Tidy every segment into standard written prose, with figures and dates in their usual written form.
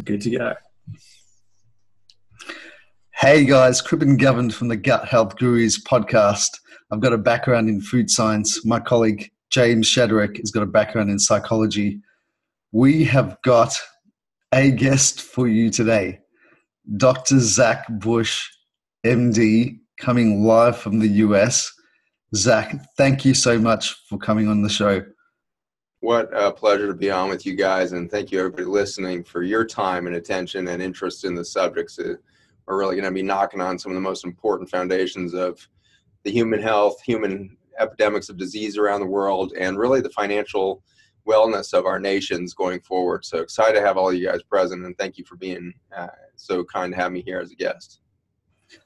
Good to go. Hey guys, Crippen Govern from the Gut Health Gurus podcast. I've got a background in food science. My colleague James Shadrick has got a background in psychology. We have got a guest for you today, Dr. Zach Bush, MD, coming live from the US. Zach, thank you so much for coming on the show. What a pleasure to be on with you guys, and thank you everybody listening for your time and attention and interest in the subjects. We're really going to be knocking on some of the most important foundations of the human health, human epidemics of disease around the world, and really the financial wellness of our nations going forward. So excited to have all you guys present, and thank you for being so kind to have me here as a guest.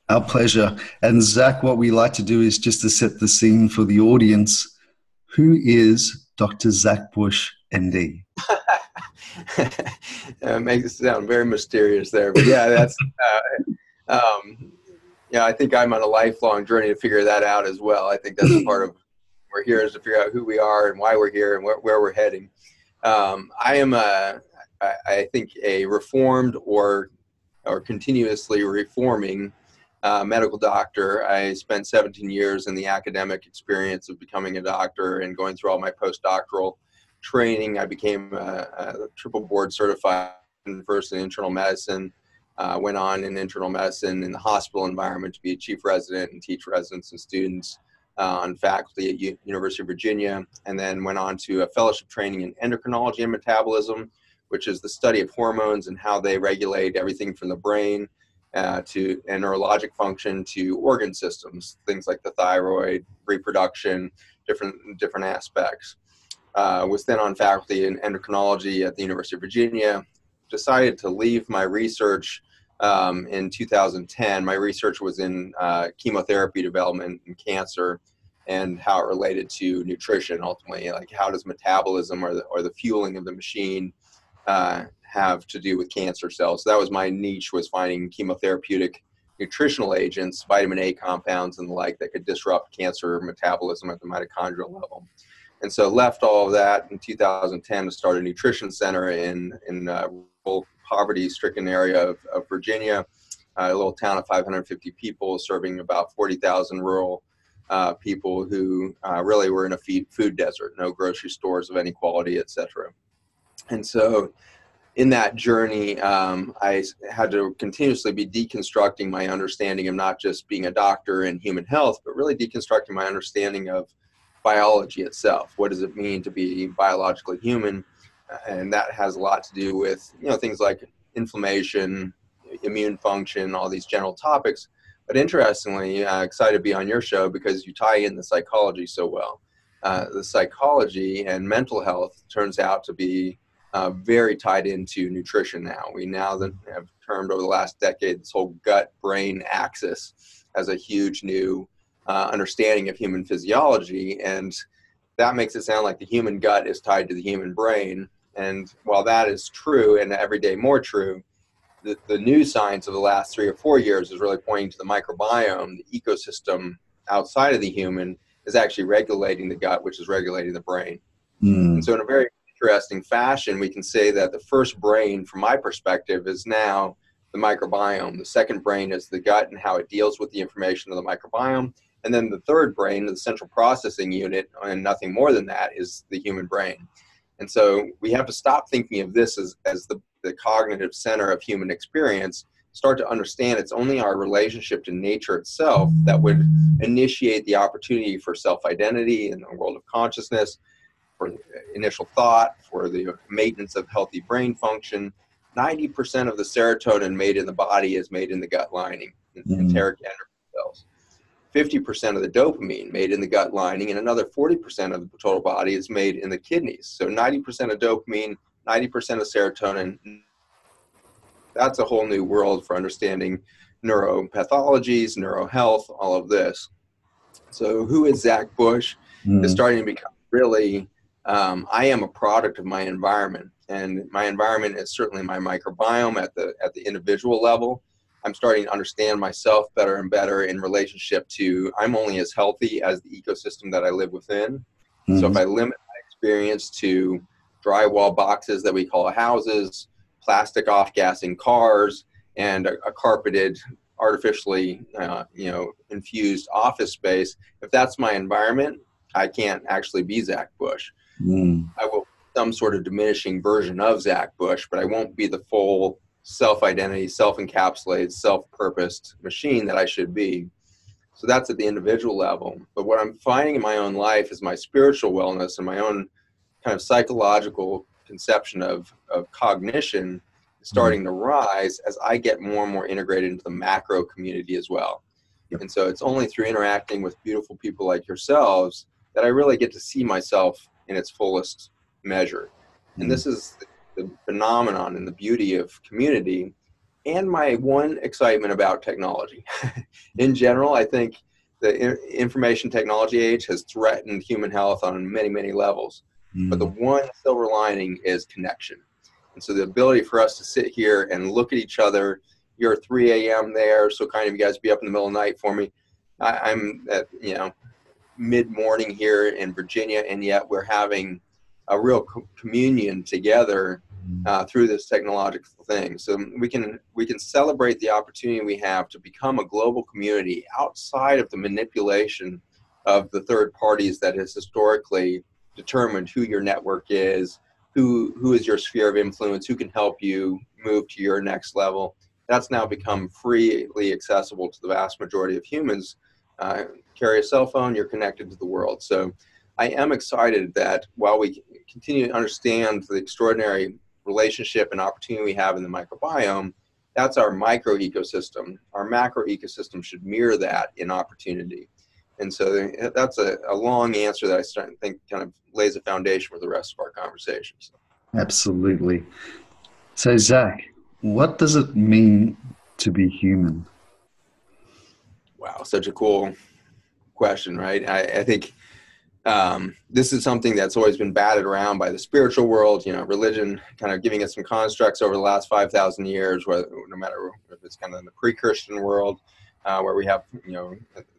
Our pleasure. And Zach, what we like to do is just to set the scene for the audience. Who is Dr. Zach Bush, MD? It makes it sound very mysterious there, but yeah, that's I think I'm on a lifelong journey to figure that out as well. I think that's a part of we're here is to figure out who we are and why we're here and where we're heading. I am I think a reformed or continuously reforming medical doctor. I spent 17 years in the academic experience of becoming a doctor and going through all my postdoctoral training. I became a triple board certified first in internal medicine, went on in internal medicine in the hospital environment to be a chief resident and teach residents and students on faculty at University of Virginia, and then went on to a fellowship training in endocrinology and metabolism, which is the study of hormones and how they regulate everything from the brain to neurologic function to organ systems, things like the thyroid, reproduction, different aspects. Was then on faculty in endocrinology at the University of Virginia. Decided to leave my research in 2010. My research was in chemotherapy development and cancer and how it related to nutrition ultimately, like how does metabolism or the fueling of the machine have to do with cancer cells. So that was my niche, was finding chemotherapeutic nutritional agents, vitamin A compounds and the like that could disrupt cancer metabolism at the mitochondrial level. And so left all of that in 2010 to start a nutrition center in rural poverty-stricken area of Virginia, a little town of 550 people serving about 40,000 rural people who really were in a food desert, no grocery stores of any quality, etc. And so in that journey, I had to continuously be deconstructing my understanding of not just being a doctor in human health, but really deconstructing my understanding of biology itself. What does it mean to be biologically human? And that has a lot to do with, things like inflammation, immune function, all these general topics. But interestingly, excited to be on your show because you tie in the psychology so well. The psychology and mental health turns out to be very tied into nutrition now. We now have termed over the last decade this whole gut-brain axis as a huge new understanding of human physiology, and that makes it sound like the human gut is tied to the human brain. And while that is true and every day more true, the new science of the last 3 or 4 years is really pointing to the microbiome, the ecosystem outside of the human, is actually regulating the gut, which is regulating the brain. And so in a very interesting fashion, we can say that the first brain, from my perspective, is now the microbiome. The second brain is the gut and how it deals with the information of the microbiome. And then the third brain, the central processing unit, and nothing more than that, is the human brain. And so we have to stop thinking of this as the cognitive center of human experience, start to understand it's only our relationship to nature itself that would initiate the opportunity for self-identity in the world of consciousness, for initial thought, for the maintenance of healthy brain function. 90% of the serotonin made in the body is made in the gut lining, in enteric endocrine cells. 50% of the dopamine made in the gut lining, and another 40% of the total body is made in the kidneys. So 90% of dopamine, 90% of serotonin. That's a whole new world for understanding neuropathologies, neurohealth, all of this. So who is Zach Bush? Is starting to become really, I am a product of my environment, and my environment is certainly my microbiome at the individual level. I'm starting to understand myself better and better in relationship to, I'm only as healthy as the ecosystem that I live within. So if I limit my experience to drywall boxes that we call houses, plastic off-gassing cars and a carpeted, artificially, infused office space, if that's my environment, I can't actually be Zach Bush. I will be some sort of diminishing version of Zach Bush, but I won't be the full self-identity, self-encapsulated, self-purposed machine that I should be. So that's at the individual level. But what I'm finding in my own life is my spiritual wellness and my own kind of psychological conception of cognition starting to rise as I get more and more integrated into the macro community as well. Yep. And so it's only through interacting with beautiful people like yourselves that I really get to see myself in its fullest measure. And this is the phenomenon and the beauty of community, and my one excitement about technology. In general, I think the information technology age has threatened human health on many, many levels. But the one silver lining is connection. And so the ability for us to sit here and look at each other, you're 3 a.m. there, so kind of you guys be up in the middle of the night for me. I'm at, mid-morning here in Virginia, and yet we're having a real communion together through this technological thing. So we can celebrate the opportunity we have to become a global community outside of the manipulation of the third parties that has historically determined who your network is, who is your sphere of influence, who can help you move to your next level. That's now become freely accessible to the vast majority of humans. Carry a cell phone, you're connected to the world. So I am excited that while we continue to understand the extraordinary relationship and opportunity we have in the microbiome, that's our micro ecosystem. Our macro ecosystem should mirror that in opportunity. And so that's a long answer that I think kind of lays a foundation for the rest of our conversations. Absolutely. So Zach, what does it mean to be human? Wow, such a cool question, right? I think this is something that's always been batted around by the spiritual world, religion kind of giving us some constructs over the last 5,000 years, no matter if it's kind of in the pre-Christian world, where we have,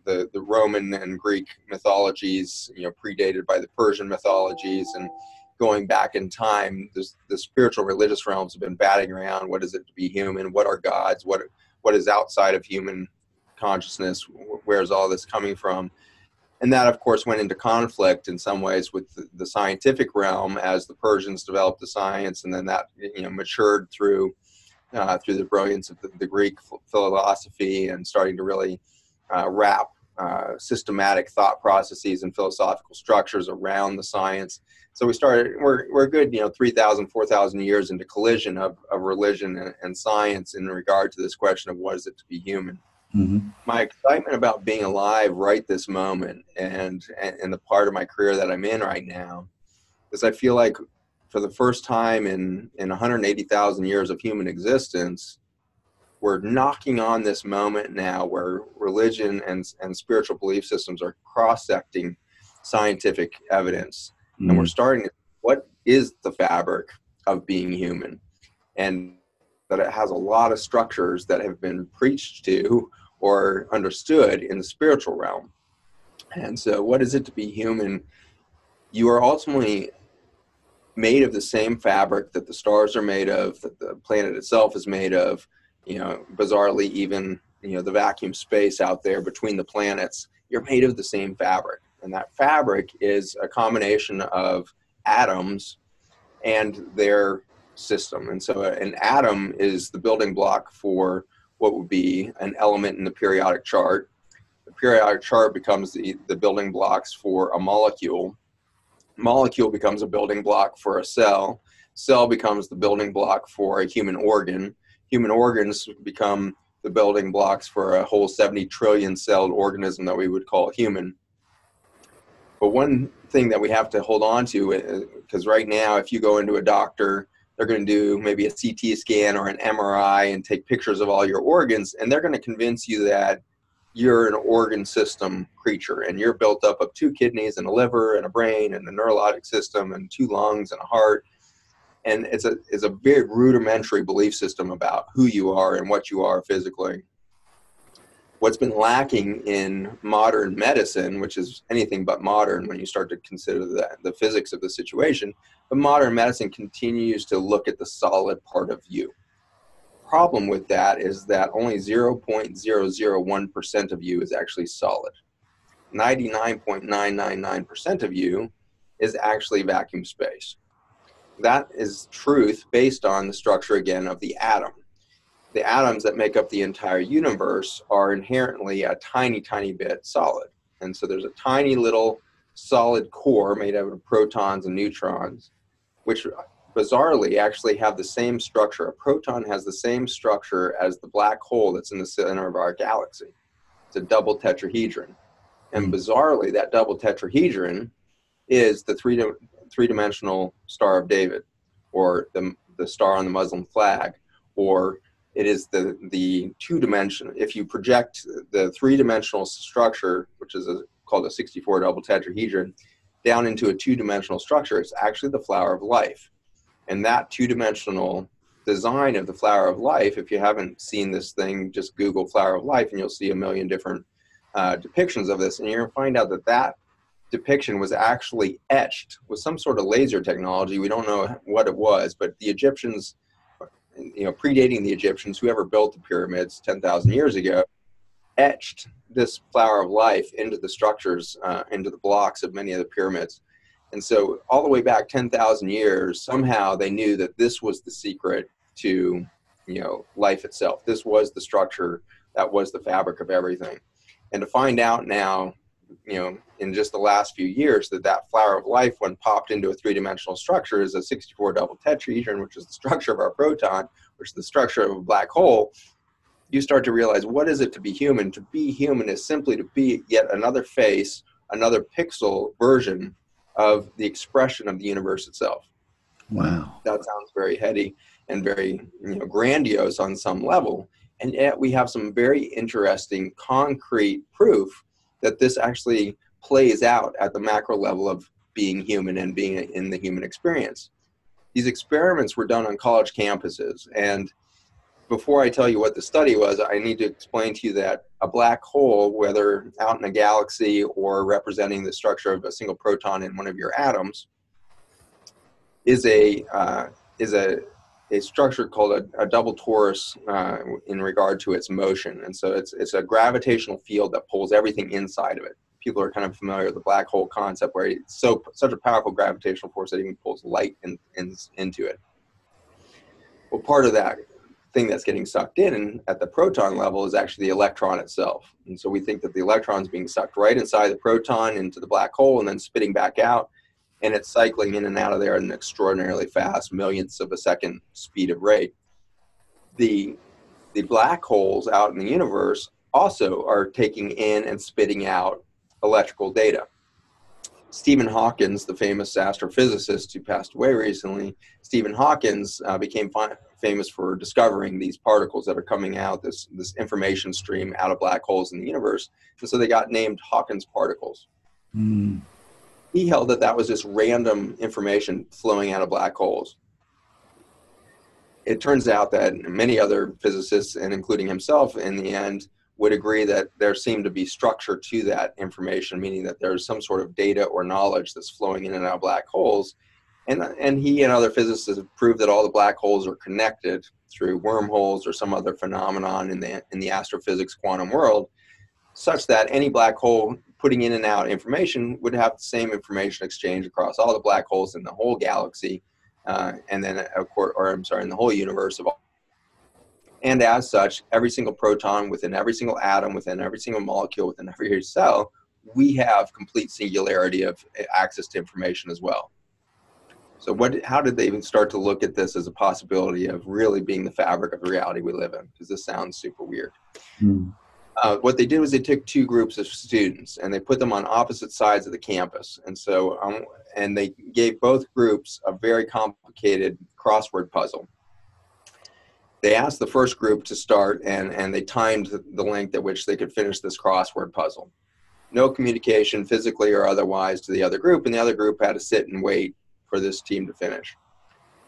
the Roman and Greek mythologies, predated by the Persian mythologies, and going back in time, the spiritual religious realms have been batting around. What is it to be human? What are gods? What is outside of human consciousness? Where's all this coming from? And that, of course, went into conflict in some ways with the scientific realm as the Persians developed the science, and then that matured through the brilliance of the Greek philosophy and starting to really wrap systematic thought processes and philosophical structures around the science. So we're a good 3,000, 4,000 years into collision of religion and science in regard to this question of what is it to be human. My excitement about being alive right this moment and the part of my career that I'm in right now is I feel like for the first time in 180,000 years of human existence, we're knocking on this moment now where religion and spiritual belief systems are cross-secting scientific evidence. And we're starting to, what is the fabric of being human? And that it has a lot of structures that have been preached to or understood in the spiritual realm. And so what is it to be human? You are ultimately made of the same fabric that the stars are made of, that the planet itself is made of, bizarrely even, the vacuum space out there between the planets, you're made of the same fabric. And that fabric is a combination of atoms and their system. And so an atom is the building block for what would be an element in the periodic chart. The periodic chart becomes the building blocks for a molecule. Molecule becomes a building block for a cell. Cell becomes the building block for a human organ. Human organs become the building blocks for a whole 70 trillion celled organism that we would call human. But one thing that we have to hold on to, because right now, if you go into a doctor, they're going to do maybe a CT scan or an MRI and take pictures of all your organs, and they're going to convince you that you're an organ system creature, and you're built up of 2 kidneys and a liver and a brain and a neurologic system and 2 lungs and a heart. And it's a very rudimentary belief system about who you are and what you are physically. What's been lacking in modern medicine, which is anything but modern when you start to consider the physics of the situation, but modern medicine continues to look at the solid part of you. Problem with that is that only 0.001% of you is actually solid. 99.999% of you is actually vacuum space. That is truth based on the structure, again, of the atom. The atoms that make up the entire universe are inherently a tiny, tiny bit solid. And so there's a tiny little solid core made out of protons and neutrons, which bizarrely actually have the same structure. A proton has the same structure as the black hole that's in the center of our galaxy. It's a double tetrahedron. And bizarrely, that double tetrahedron is the three-dimensional Star of David, or the star on the Muslim flag, or it is the two-dimensional. If you project the three-dimensional structure, which is called a 64 double tetrahedron, down into a two-dimensional structure, it's actually the flower of life. And that two-dimensional design of the flower of life, if you haven't seen this thing, just Google flower of life and you'll see a million different depictions of this, and you're going to find out that that depiction was actually etched with some sort of laser technology. We don't know what it was, but the Egyptians, predating the Egyptians, whoever built the pyramids 10,000 years ago, etched this flower of life into the structures, into the blocks of many of the pyramids. And so all the way back 10,000 years, somehow they knew that this was the secret to, life itself. This was the structure that was the fabric of everything. And to find out now, in just the last few years, that flower of life, when popped into a three-dimensional structure, is a 64 double tetrahedron, which is the structure of our proton, which is the structure of a black hole, you start to realize, what is it to be human? To be human is simply to be yet another face, another pixel version of the expression of the universe itself. Wow. That sounds very heady and very grandiose on some level. And yet we have some very interesting concrete proof that this actually plays out at the macro level of being human and being in the human experience. These experiments were done on college campuses. And before I tell you what the study was, I need to explain to you that a black hole, whether out in a galaxy or representing the structure of a single proton in one of your atoms, is a structure called a double torus in regard to its motion. And so it's a gravitational field that pulls everything inside of it. People are kind of familiar with the black hole concept, where it's such a powerful gravitational force that even pulls light into it. Well, part of that thing that's getting sucked in at the proton level is actually the electron itself. And so we think that the electron is being sucked right inside the proton into the black hole and then spitting back out. And it's cycling in and out of there at an extraordinarily fast, millionths of a second speed of rate. The black holes out in the universe also are taking in and spitting out electrical data. Stephen Hawking, the famous astrophysicist who passed away recently, Stephen Hawking became famous for discovering these particles that are coming out, this information stream out of black holes in the universe. And so they got named Hawking's particles. Mm. He held that was just random information flowing out of black holes. It turns out that many other physicists, and including himself in the end, would agree that there seemed to be structure to that information, meaning that there's some sort of data or knowledge that's flowing in and out of black holes. And he and other physicists have proved that all the black holes are connected through wormholes or some other phenomenon in the astrophysics quantum world, such that any black hole putting in and out information would have the same information exchange across all the black holes in the whole galaxy, and then, in the whole universe of all. And as such, every single proton within every single atom, within every single molecule, within every cell, we have complete singularity of access to information as well. So how did they even start to look at this as a possibility of really being the fabric of the reality we live in? Because this sounds super weird. Mm. What they did was they took two groups of students and they put them on opposite sides of the campus. And so, and they gave both groups a very complicated crossword puzzle. They asked the first group to start, and they timed the length at which they could finish this crossword puzzle. No communication, physically or otherwise, to the other group, and the other group had to sit and wait for this team to finish.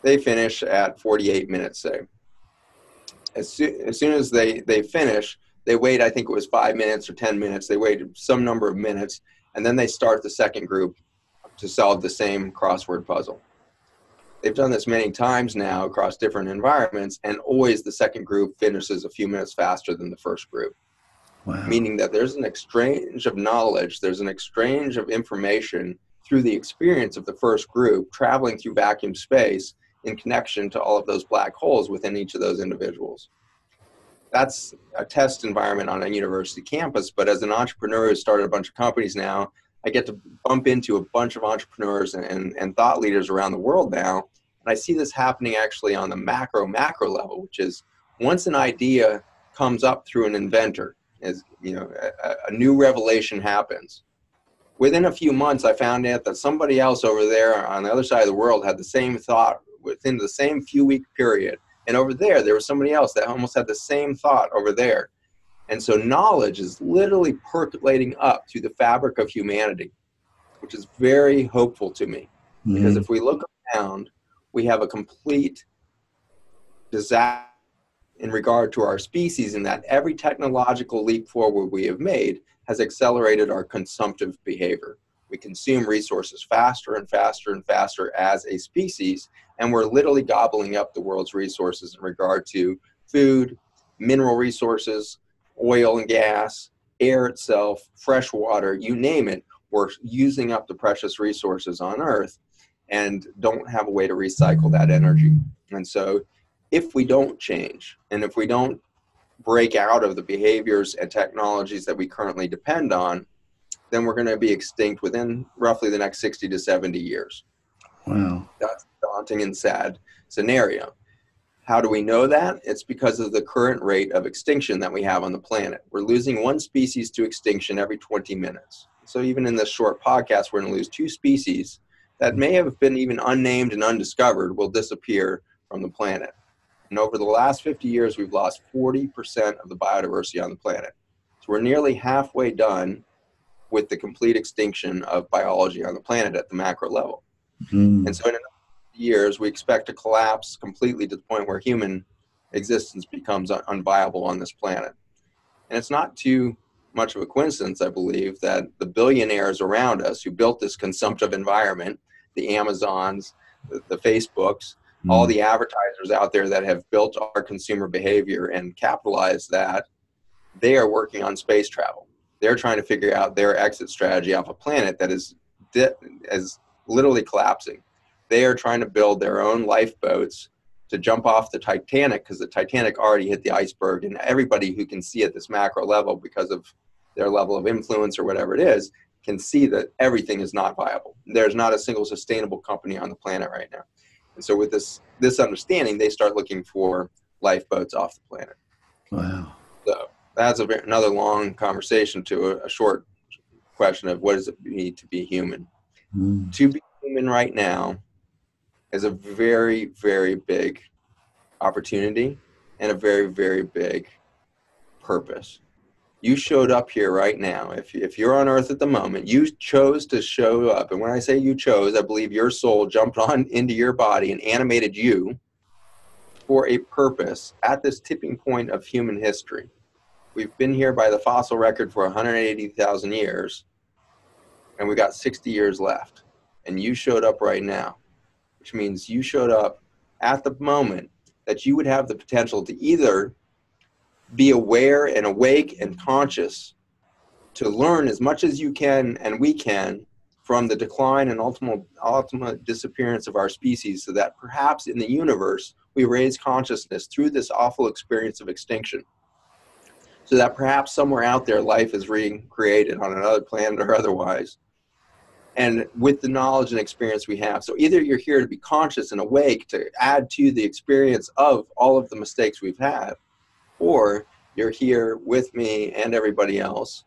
They finish at 48 minutes, say. As soon as they finish, They wait, I think it was 5 minutes or 10 minutes. They waited some number of minutes, and then they start the second group to solve the same crossword puzzle. They've done this many times now across different environments, and always the second group finishes a few minutes faster than the first group. Wow. Meaning that there's an exchange of knowledge, there's an exchange of information through the experience of the first group traveling through vacuum space in connection to all of those black holes within each of those individuals. That's a test environment on a university campus, but as an entrepreneur who started a bunch of companies now, I get to bump into a bunch of entrepreneurs and thought leaders around the world now, and I see this happening actually on the macro level, which is once an idea comes up through an inventor, as you know, a new revelation happens. Within a few months, I found out that somebody else over there on the other side of the world had the same thought within the same few week period. And over there was somebody else that almost had the same thought over there. And so knowledge is literally percolating up through the fabric of humanity, which is very hopeful to me. Mm-hmm. Because if we look around, we have a complete disaster in regard to our species, in that every technological leap forward we have made has accelerated our consumptive behavior. We consume resources faster and faster and faster as a species, and we're literally gobbling up the world's resources in regard to food, mineral resources, oil and gas, air itself, fresh water, you name it. We're using up the precious resources on Earth and don't have a way to recycle that energy. And so if we don't change, and if we don't break out of the behaviors and technologies that we currently depend on, then we're going to be extinct within roughly the next 60 to 70 years. Wow. That's a daunting and sad scenario. How do we know that? It's because of the current rate of extinction that we have on the planet. We're losing one species to extinction every 20 minutes. So even in this short podcast, we're going to lose 2 species that may have been even unnamed and undiscovered will disappear from the planet. And over the last 50 years, we've lost 40% of the biodiversity on the planet. So we're nearly halfway done with the complete extinction of biology on the planet at the macro level. Mm. And so in a few years, we expect to collapse completely to the point where human existence becomes unviable on this planet. And it's not too much of a coincidence, I believe, that the billionaires around us who built this consumptive environment, the Amazons, the Facebooks, all the advertisers out there that have built our consumer behavior and capitalized that, they are working on space travel. They're trying to figure out their exit strategy off a planet that is literally collapsing. They are trying to build their own lifeboats to jump off the Titanic, because the Titanic already hit the iceberg, and everybody who can see at this macro level, because of their level of influence or whatever it is, can see that everything is not viable. There's not a single sustainable company on the planet right now. And so with this understanding, they start looking for lifeboats off the planet. Wow. So that's another long conversation to a short question of what does it mean to be human? To be human right now is a very, very big opportunity and a very, very big purpose. You showed up here right now. If you're on Earth at the moment, you chose to show up. And when I say you chose, I believe your soul jumped on into your body and animated you for a purpose at this tipping point of human history. We've been here by the fossil record for 180,000 years, and we got 60 years left. And you showed up right now, which means you showed up at the moment that you would have the potential to either be aware and awake and conscious to learn as much as you can and we can from the decline and ultimate disappearance of our species, so that perhaps in the universe we raise consciousness through this awful experience of extinction, so that perhaps somewhere out there life is recreated on another planet or otherwise, and with the knowledge and experience we have. So either you're here to be conscious and awake to add to the experience of all of the mistakes we've had, or you're here with me and everybody else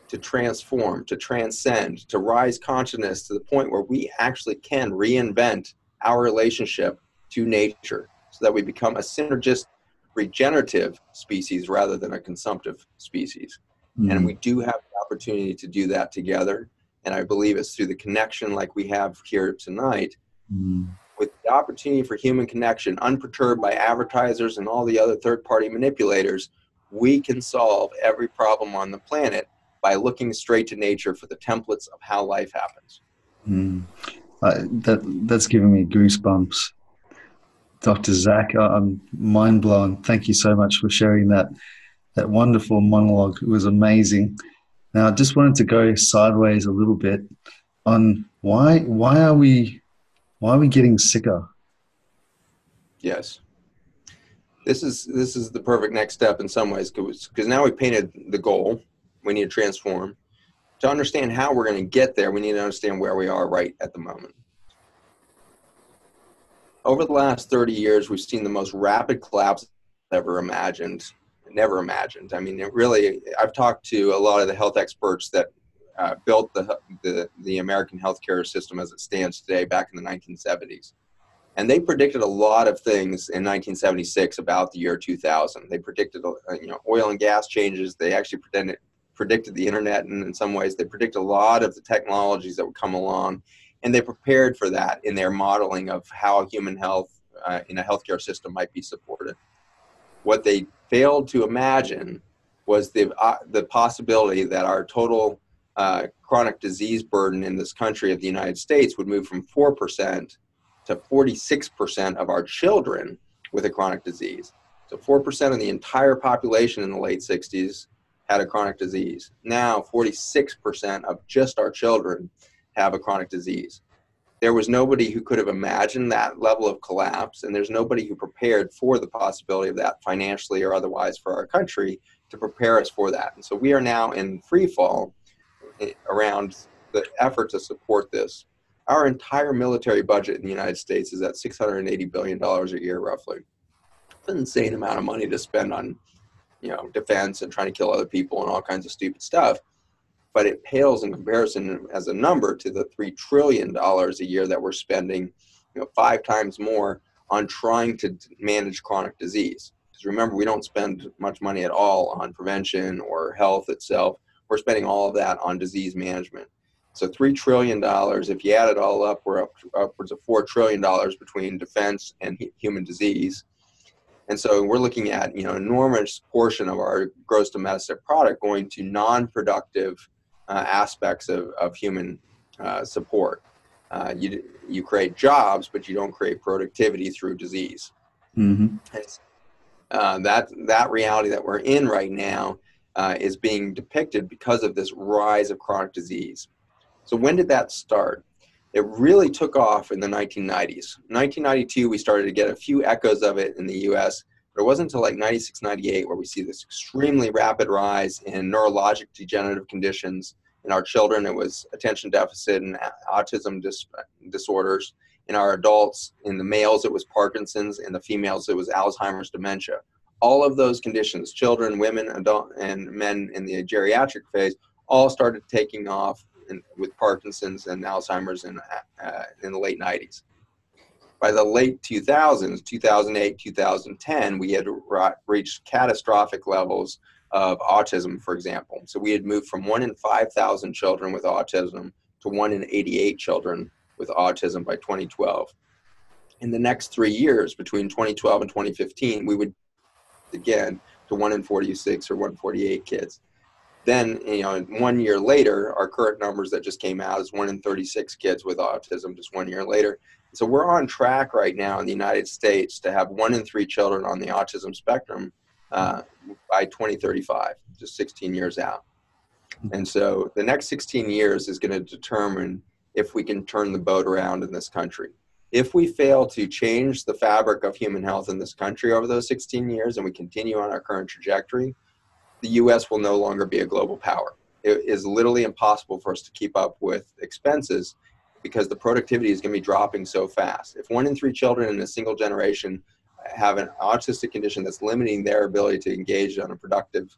to transform, to transcend, to rise consciousness to the point where we actually can reinvent our relationship to nature so that we become a synergistic, regenerative species rather than a consumptive species. And we do have the opportunity to do that together. And I believe it's through the connection like we have here tonight, with the opportunity for human connection, unperturbed by advertisers and all the other third-party manipulators. We can solve every problem on the planet by looking straight to nature for the templates of how life happens. That's giving me goosebumps. Dr. Zach, I'm mind blown. Thank you so much for sharing that wonderful monologue. It was amazing. Now, I just wanted to go sideways a little bit on why are we getting sicker? Yes. This is the perfect next step in some ways, because now we painted the goal. We need to transform. To understand how we're going to get there, we need to understand where we are right at the moment. Over the last 30 years, we've seen the most rapid collapse ever imagined. Never imagined. I mean, I've talked to a lot of the health experts that built the American healthcare system as it stands today back in the 1970s. And they predicted a lot of things in 1976 about the year 2000. They predicted, oil and gas changes. They actually predicted the internet, and in some ways, they predicted a lot of the technologies that would come along, and they prepared for that in their modeling of how human health in a healthcare system might be supported. What they failed to imagine was the possibility that our total chronic disease burden in this country of the United States would move from 4% to 46% of our children with a chronic disease. So 4% of the entire population in the late 60s had a chronic disease. Now 46% of just our children have a chronic disease. There was nobody who could have imagined that level of collapse, and there's nobody who prepared for the possibility of that financially or otherwise for our country to prepare us for that. And so we are now in free fall around the effort to support this. Our entire military budget in the United States is at $680 billion a year, roughly. It's an insane amount of money to spend on, defense and trying to kill other people and all kinds of stupid stuff. But it pales in comparison as a number to the $3 trillion a year that we're spending, 5 times more on trying to manage chronic disease. Because remember, we don't spend much money at all on prevention or health itself. We're spending all of that on disease management. So $3 trillion, if you add it all up, we're upwards of $4 trillion between defense and human disease. And so we're looking at, an enormous portion of our gross domestic product going to non-productive aspects of human support. You create jobs, but you don't create productivity through disease. Mm-hmm. That reality that we're in right now is being depicted because of this rise of chronic disease. So when did that start? It really took off in the 1990s. 1992, we started to get a few echoes of it in the US, but it wasn't until like 96, 98 where we see this extremely rapid rise in neurologic degenerative conditions. In our children, it was attention deficit and autism disorders. In our adults, in the males, it was Parkinson's. In the females, it was Alzheimer's dementia. All of those conditions, children, women, adult, and men in the geriatric phase, all started taking off with Parkinson's and Alzheimer's in the late 90s. By the late 2000s, 2008, 2010, we had reached catastrophic levels of autism, for example. So we had moved from 1 in 5,000 children with autism to 1 in 88 children with autism by 2012. In the next 3 years, between 2012 and 2015, we would again to 1 in 46 or 1 in 48 kids. Then, 1 year later, our current numbers that just came out is 1 in 36 kids with autism just 1 year later. So we're on track right now in the United States to have 1 in 3 children on the autism spectrum by 2035, just 16 years out. And so the next 16 years is going to determine if we can turn the boat around in this country. If we fail to change the fabric of human health in this country over those 16 years and we continue on our current trajectory, the U.S. will no longer be a global power. It is literally impossible for us to keep up with expenses because the productivity is going to be dropping so fast. If 1 in 3 children in a single generation have an autistic condition that's limiting their ability to engage on a productive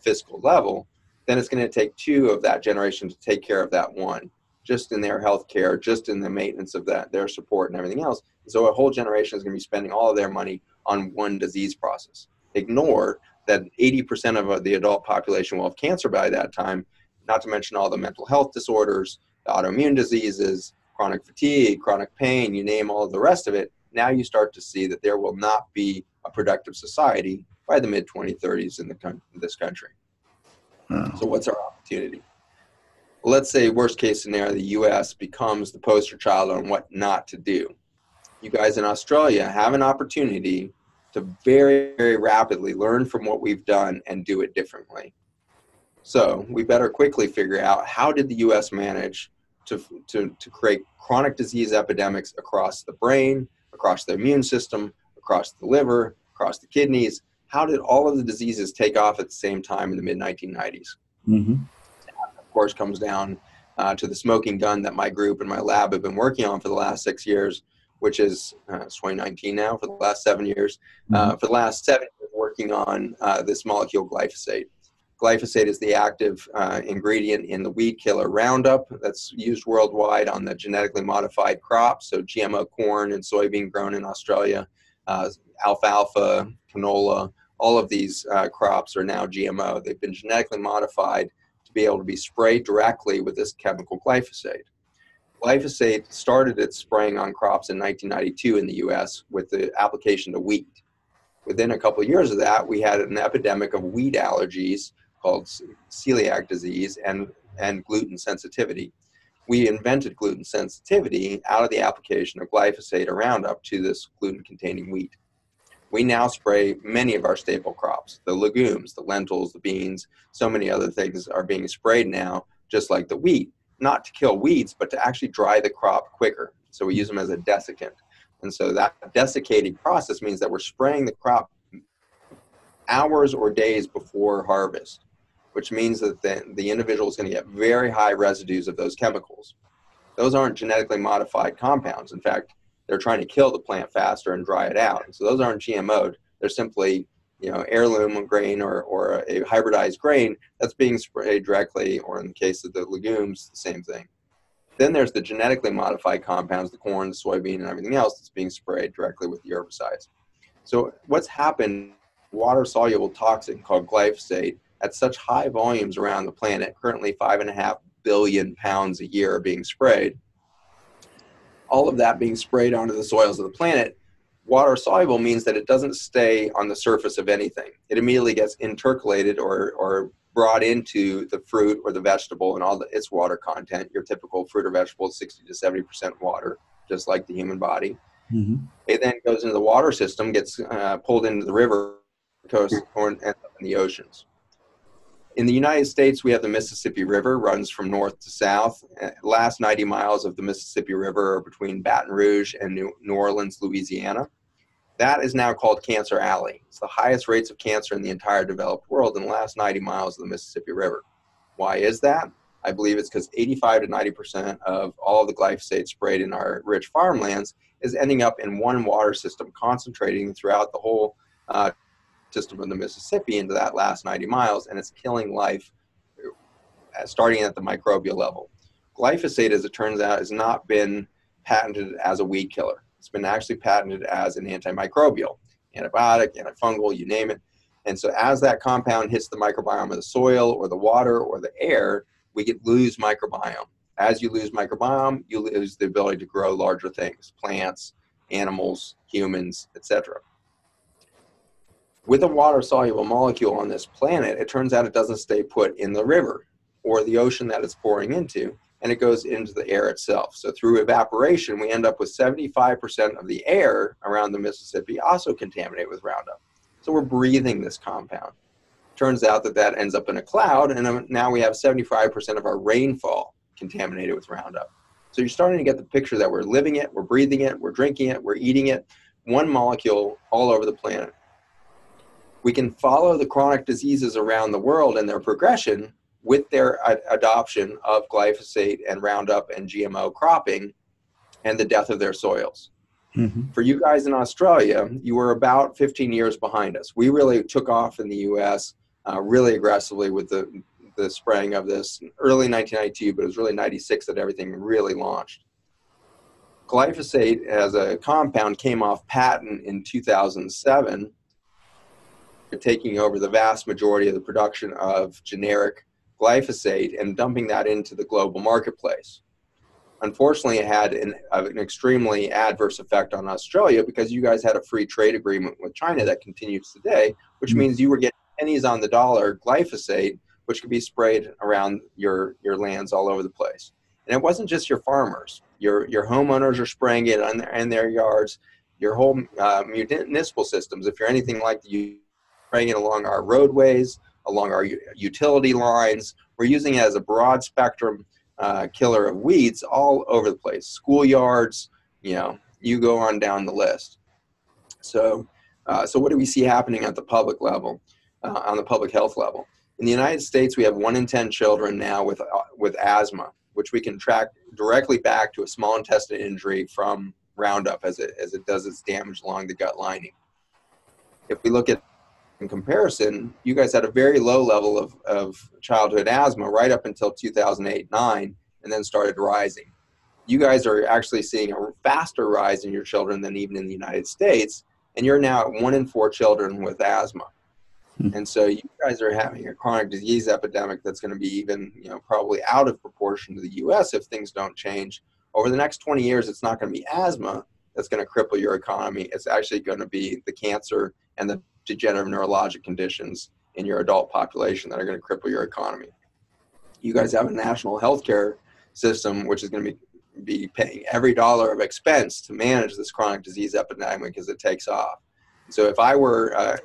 fiscal level, then it's going to take 2 of that generation to take care of that 1, just in their health care, just in the maintenance of their support and everything else. So a whole generation is going to be spending all of their money on one disease process. Ignore that 80% of the adult population will have cancer by that time, not to mention all the mental health disorders, the autoimmune diseases, chronic fatigue, chronic pain, you name all of the rest of it. Now you start to see that there will not be a productive society by the mid-2030s in this country. Oh. So what's our opportunity? Let's say worst case scenario, the US becomes the poster child on what not to do. You guys in Australia have an opportunity to very, very rapidly learn from what we've done and do it differently. So we better quickly figure out, how did the US manage to create chronic disease epidemics across the brain, across the immune system, across the liver, across the kidneys? How did all of the diseases take off at the same time in the mid-1990s? Mm-hmm. Of course, comes down to the smoking gun that my group and my lab have been working on for the last 6 years, which is it's 2019 now, for the last 7 years. For the last 7 years, working on this molecule glyphosate. Glyphosate is the active ingredient in the weed killer Roundup that's used worldwide on the genetically modified crops, so GMO corn and soybean grown in Australia, alfalfa, canola, all of these crops are now GMO. They've been genetically modified to be able to be sprayed directly with this chemical glyphosate. Glyphosate started its spraying on crops in 1992 in the US with the application to wheat. Within a couple of years of that, we had an epidemic of wheat allergies called celiac disease and gluten sensitivity. We invented gluten sensitivity out of the application of glyphosate or Roundup to this gluten-containing wheat. We now spray many of our staple crops, the legumes, the lentils, the beans, so many other things are being sprayed now, just like the wheat, not to kill weeds, but to actually dry the crop quicker. So we use them as a desiccant. And so that desiccating process means that we're spraying the crop hours or days before harvest, which means that the individual is going to get very high residues of those chemicals. Those aren't genetically modified compounds. In fact, they're trying to kill the plant faster and dry it out. And so those aren't GMO'd. They're simply, heirloom grain or a hybridized grain that's being sprayed directly, or in the case of the legumes, the same thing. Then there's the genetically modified compounds, the corn, the soybean, and everything else that's being sprayed directly with the herbicides. So what's happened, water-soluble toxin called glyphosate at such high volumes around the planet, currently 5.5 billion pounds a year are being sprayed. All of that being sprayed onto the soils of the planet, water-soluble means that it doesn't stay on the surface of anything. It immediately gets intercalated or brought into the fruit or the vegetable and all its water content. Your typical fruit or vegetable is 60 to 70% water, just like the human body. Mm-hmm. It then goes into the water system, gets pulled into the river, coast, or ends up in the oceans. In the United States, we have the Mississippi River, runs from north to south. Last 90 miles of the Mississippi River are between Baton Rouge and New Orleans, Louisiana. That is now called Cancer Alley. It's the highest rates of cancer in the entire developed world in the last 90 miles of the Mississippi River. Why is that? I believe it's because 85 to 90% of all the glyphosate sprayed in our rich farmlands is ending up in one water system, concentrating throughout the whole system of the Mississippi into that last 90 miles, and it's killing life starting at the microbial level. Glyphosate, as it turns out, has not been patented as a weed killer. It's been actually patented as an antimicrobial, antibiotic, antifungal, you name it. And so as that compound hits the microbiome of the soil or the water or the air, we lose microbiome. As you lose microbiome, you lose the ability to grow larger things, plants, animals, humans, etc. With a water-soluble molecule on this planet, it turns out it doesn't stay put in the river or the ocean that it's pouring into, and it goes into the air itself. So through evaporation, we end up with 75% of the air around the Mississippi also contaminated with Roundup. So we're breathing this compound. Turns out that ends up in a cloud, and now we have 75% of our rainfall contaminated with Roundup. So you're starting to get the picture that we're living it, we're breathing it, we're drinking it, we're eating it, one molecule all over the planet. We can follow the chronic diseases around the world and their progression with their adoption of glyphosate and Roundup and GMO cropping and the death of their soils. Mm-hmm. For you guys in Australia, you were about 15 years behind us. We really took off in the US really aggressively with the spraying of this early 1992, but it was really 96 that everything really launched. Glyphosate as a compound came off patent in 2007, taking over the vast majority of the production of generic glyphosate and dumping that into the global marketplace. Unfortunately, it had an extremely adverse effect on Australia because you guys had a free trade agreement with China that continues today, which means you were getting pennies on the dollar glyphosate, which could be sprayed around your lands all over the place. And it wasn't just your farmers. Your homeowners are spraying it in their yards. Your whole municipal systems, if you're anything like you, spraying it along our roadways, along our utility lines. We're using it as a broad spectrum killer of weeds all over the place. Schoolyards, you go on down the list. So what do we see happening at the public level, on the public health level? In the United States, we have 1 in 10 children now with asthma, which we can track directly back to a small intestine injury from Roundup as it does its damage along the gut lining. If we look at in comparison, you guys had a very low level of childhood asthma right up until 2008-9, and then started rising. You guys are actually seeing a faster rise in your children than even in the United States, and you're now at 1 in 4 children with asthma. And so you guys are having a chronic disease epidemic that's going to be even, probably out of proportion to the U.S. if things don't change. Over the next 20 years, it's not going to be asthma that's going to cripple your economy. It's actually going to be the cancer and the degenerative neurologic conditions in your adult population that are going to cripple your economy. You guys have a national healthcare system which is going to be paying every dollar of expense to manage this chronic disease epidemic as it takes off. So if I were,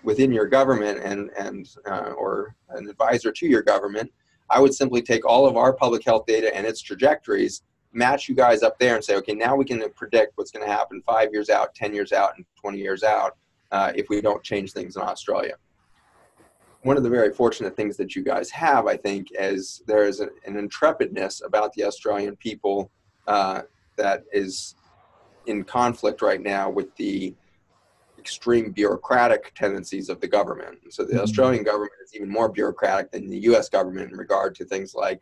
within your government and or an advisor to your government, I would simply take all of our public health data and its trajectories, match you guys up there and say, okay, now we can predict what's going to happen 5 years out, 10 years out, and 20 years out if we don't change things in Australia. One of the very fortunate things that you guys have, I think, is there is an intrepidness about the Australian people that is in conflict right now with the extreme bureaucratic tendencies of the government. So the Australian government is even more bureaucratic than the U.S. government in regard to things like,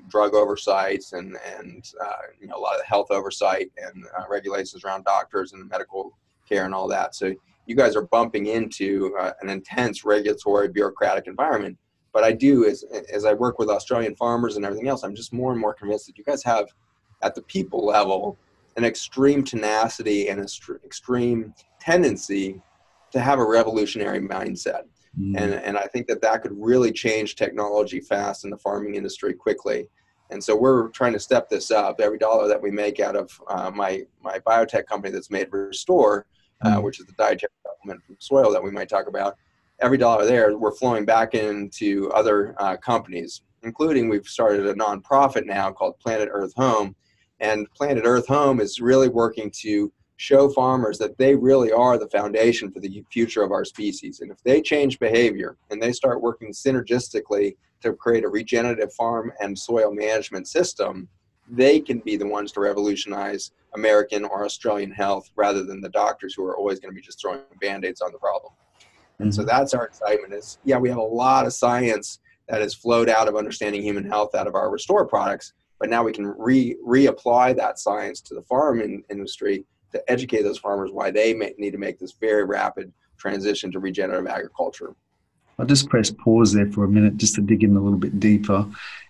drug oversights and a lot of health oversight and regulations around doctors and medical care and all that. So you guys are bumping into an intense regulatory bureaucratic environment. But I do, as I work with Australian farmers and everything else, I'm just more and more convinced that you guys have, at the people level, an extreme tenacity and an extreme tendency to have a revolutionary mindset. And I think that could really change technology fast in the farming industry quickly. And so we're trying to step this up. Every dollar that we make out of my biotech company that's made Restore, which is the dietary supplement from soil that we might talk about, every dollar there, we're flowing back into other companies, including we've started a nonprofit now called Planet Earth Home. And Planet Earth Home is really working to show farmers that they really are the foundation for the future of our species. And if they change behavior and they start working synergistically to create a regenerative farm and soil management system, they can be the ones to revolutionize American or Australian health rather than the doctors who are always going to be just throwing Band-Aids on the problem. And so that's our excitement is, we have a lot of science that has flowed out of understanding human health out of our Restore products, but now we can reapply that science to the farm industry to educate those farmers why they need to make this very rapid transition to regenerative agriculture. I'll just press pause there for a minute just to dig in a little bit deeper.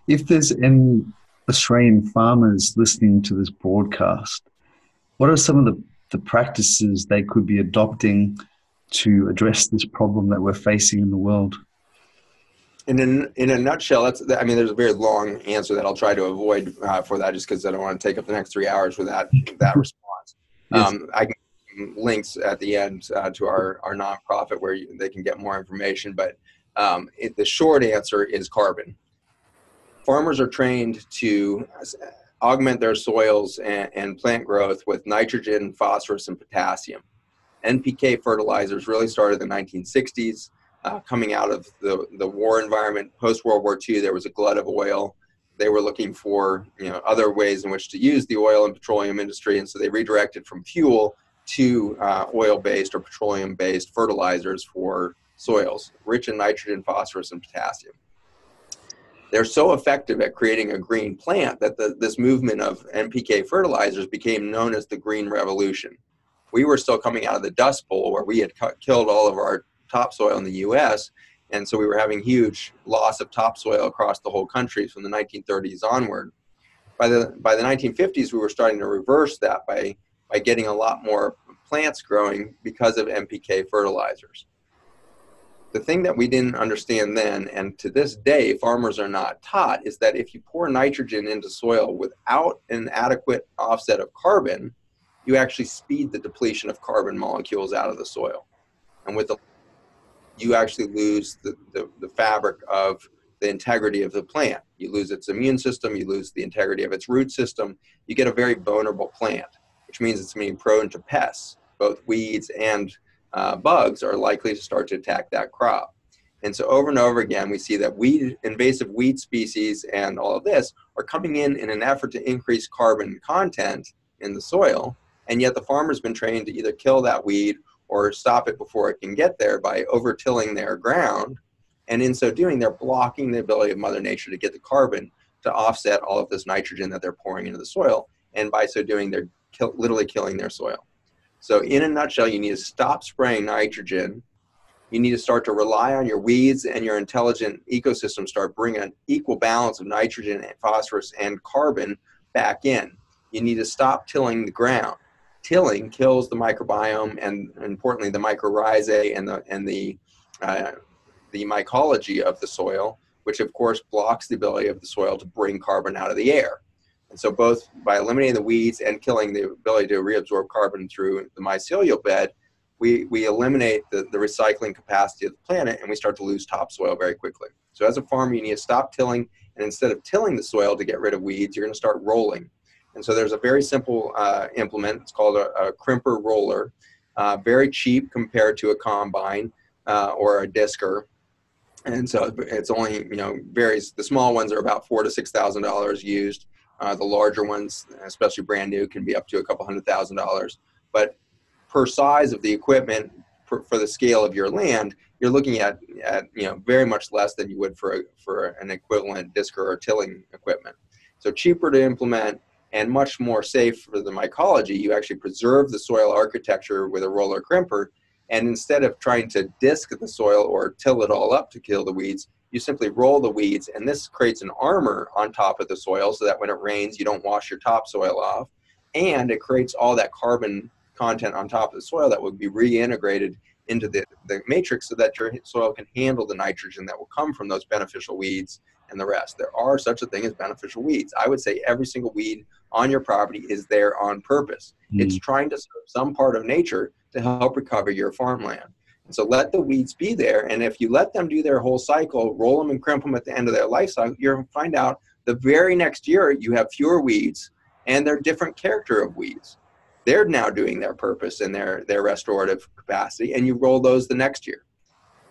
If there's any Australian farmers listening to this broadcast, what are some of the practices they could be adopting to address this problem that we're facing in the world? In a nutshell, there's a very long answer that I'll try to avoid for that, just because I don't want to take up the next 3 hours with that response. Yes. I can links at the end to our nonprofit where they can get more information, but the short answer is carbon. Farmers are trained to augment their soils and plant growth with nitrogen, phosphorus, and potassium. NPK fertilizers really started in the 1960s. Coming out of the war environment, post-World War II, there was a glut of oil. They were looking for other ways in which to use the oil and petroleum industry, and so they redirected from fuel to oil-based or petroleum-based fertilizers for soils, rich in nitrogen, phosphorus, and potassium. They're so effective at creating a green plant that this movement of NPK fertilizers became known as the Green Revolution. We were still coming out of the Dust Bowl where we had killed all of our topsoil in the U.S., and so we were having huge loss of topsoil across the whole country from the 1930s onward. By the 1950s, we were starting to reverse that by getting a lot more plants growing because of NPK fertilizers. The thing that we didn't understand then, and to this day farmers are not taught, is that if you pour nitrogen into soil without an adequate offset of carbon, you actually speed the depletion of carbon molecules out of the soil. And you actually lose the fabric of the integrity of the plant. You lose its immune system, you lose the integrity of its root system. You get a very vulnerable plant, which means it's being prone to pests. Both weeds and bugs are likely to start to attack that crop. And so over and over again, we see that invasive weed species and all of this are coming in an effort to increase carbon content in the soil. And yet the farmer's been trained to either kill that weed or stop it before it can get there by over-tilling their ground. And in so doing, they're blocking the ability of Mother Nature to get the carbon to offset all of this nitrogen that they're pouring into the soil. And by so doing, they're literally killing their soil. So in a nutshell, you need to stop spraying nitrogen. You need to start to rely on your weeds and your intelligent ecosystem, start bringing an equal balance of nitrogen and phosphorus and carbon back in. You need to stop tilling the ground. Tilling kills the microbiome and importantly the mycorrhizae and the mycology of the soil, which of course blocks the ability of the soil to bring carbon out of the air. And so both by eliminating the weeds and killing the ability to reabsorb carbon through the mycelial bed, we eliminate the recycling capacity of the planet, and we start to lose topsoil very quickly. So as a farmer, you need to stop tilling, and instead of tilling the soil to get rid of weeds, you're going to start rolling. And so there's a very simple implement. It's called a crimper roller, very cheap compared to a combine or a disker. And so it's only, varies. The small ones are about $4,000 to $6,000 used. The larger ones, especially brand new, can be up to a couple $100,000. But per size of the equipment, for the scale of your land, you're looking at very much less than you would for an equivalent disker or tilling equipment. So cheaper to implement and much more safe for the mycology. You actually preserve the soil architecture with a roller crimper, and instead of trying to disc the soil or till it all up to kill the weeds, you simply roll the weeds, and this creates an armor on top of the soil so that when it rains, you don't wash your topsoil off, and it creates all that carbon content on top of the soil that would be reintegrated into the matrix so that your soil can handle the nitrogen that will come from those beneficial weeds and the rest. There are such a thing as beneficial weeds. I would say every single weed on your property is there on purpose. It's trying to serve some part of nature to help recover your farmland. And so let the weeds be there, and if you let them do their whole cycle, roll them and crimp them at the end of their life cycle, you're going to find out the very next year you have fewer weeds, and they're different character of weeds. They're now doing their purpose and their restorative capacity, and you roll those the next year.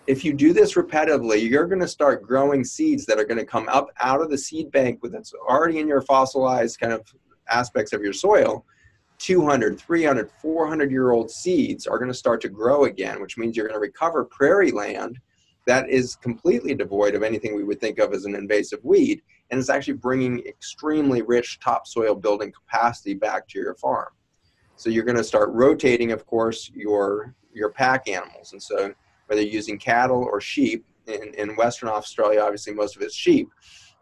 If you do this repetitively, you're going to start growing seeds that are going to come up out of the seed bank that's already in your fossilized kind of aspects of your soil. 200, 300, 400-year-old seeds are going to start to grow again, which means you're going to recover prairie land that is completely devoid of anything we would think of as an invasive weed, and it's actually bringing extremely rich topsoil building capacity back to your farm. So you're going to start rotating, of course, your pack animals. And so whether you're using cattle or sheep, in Western Australia, obviously most of it's sheep,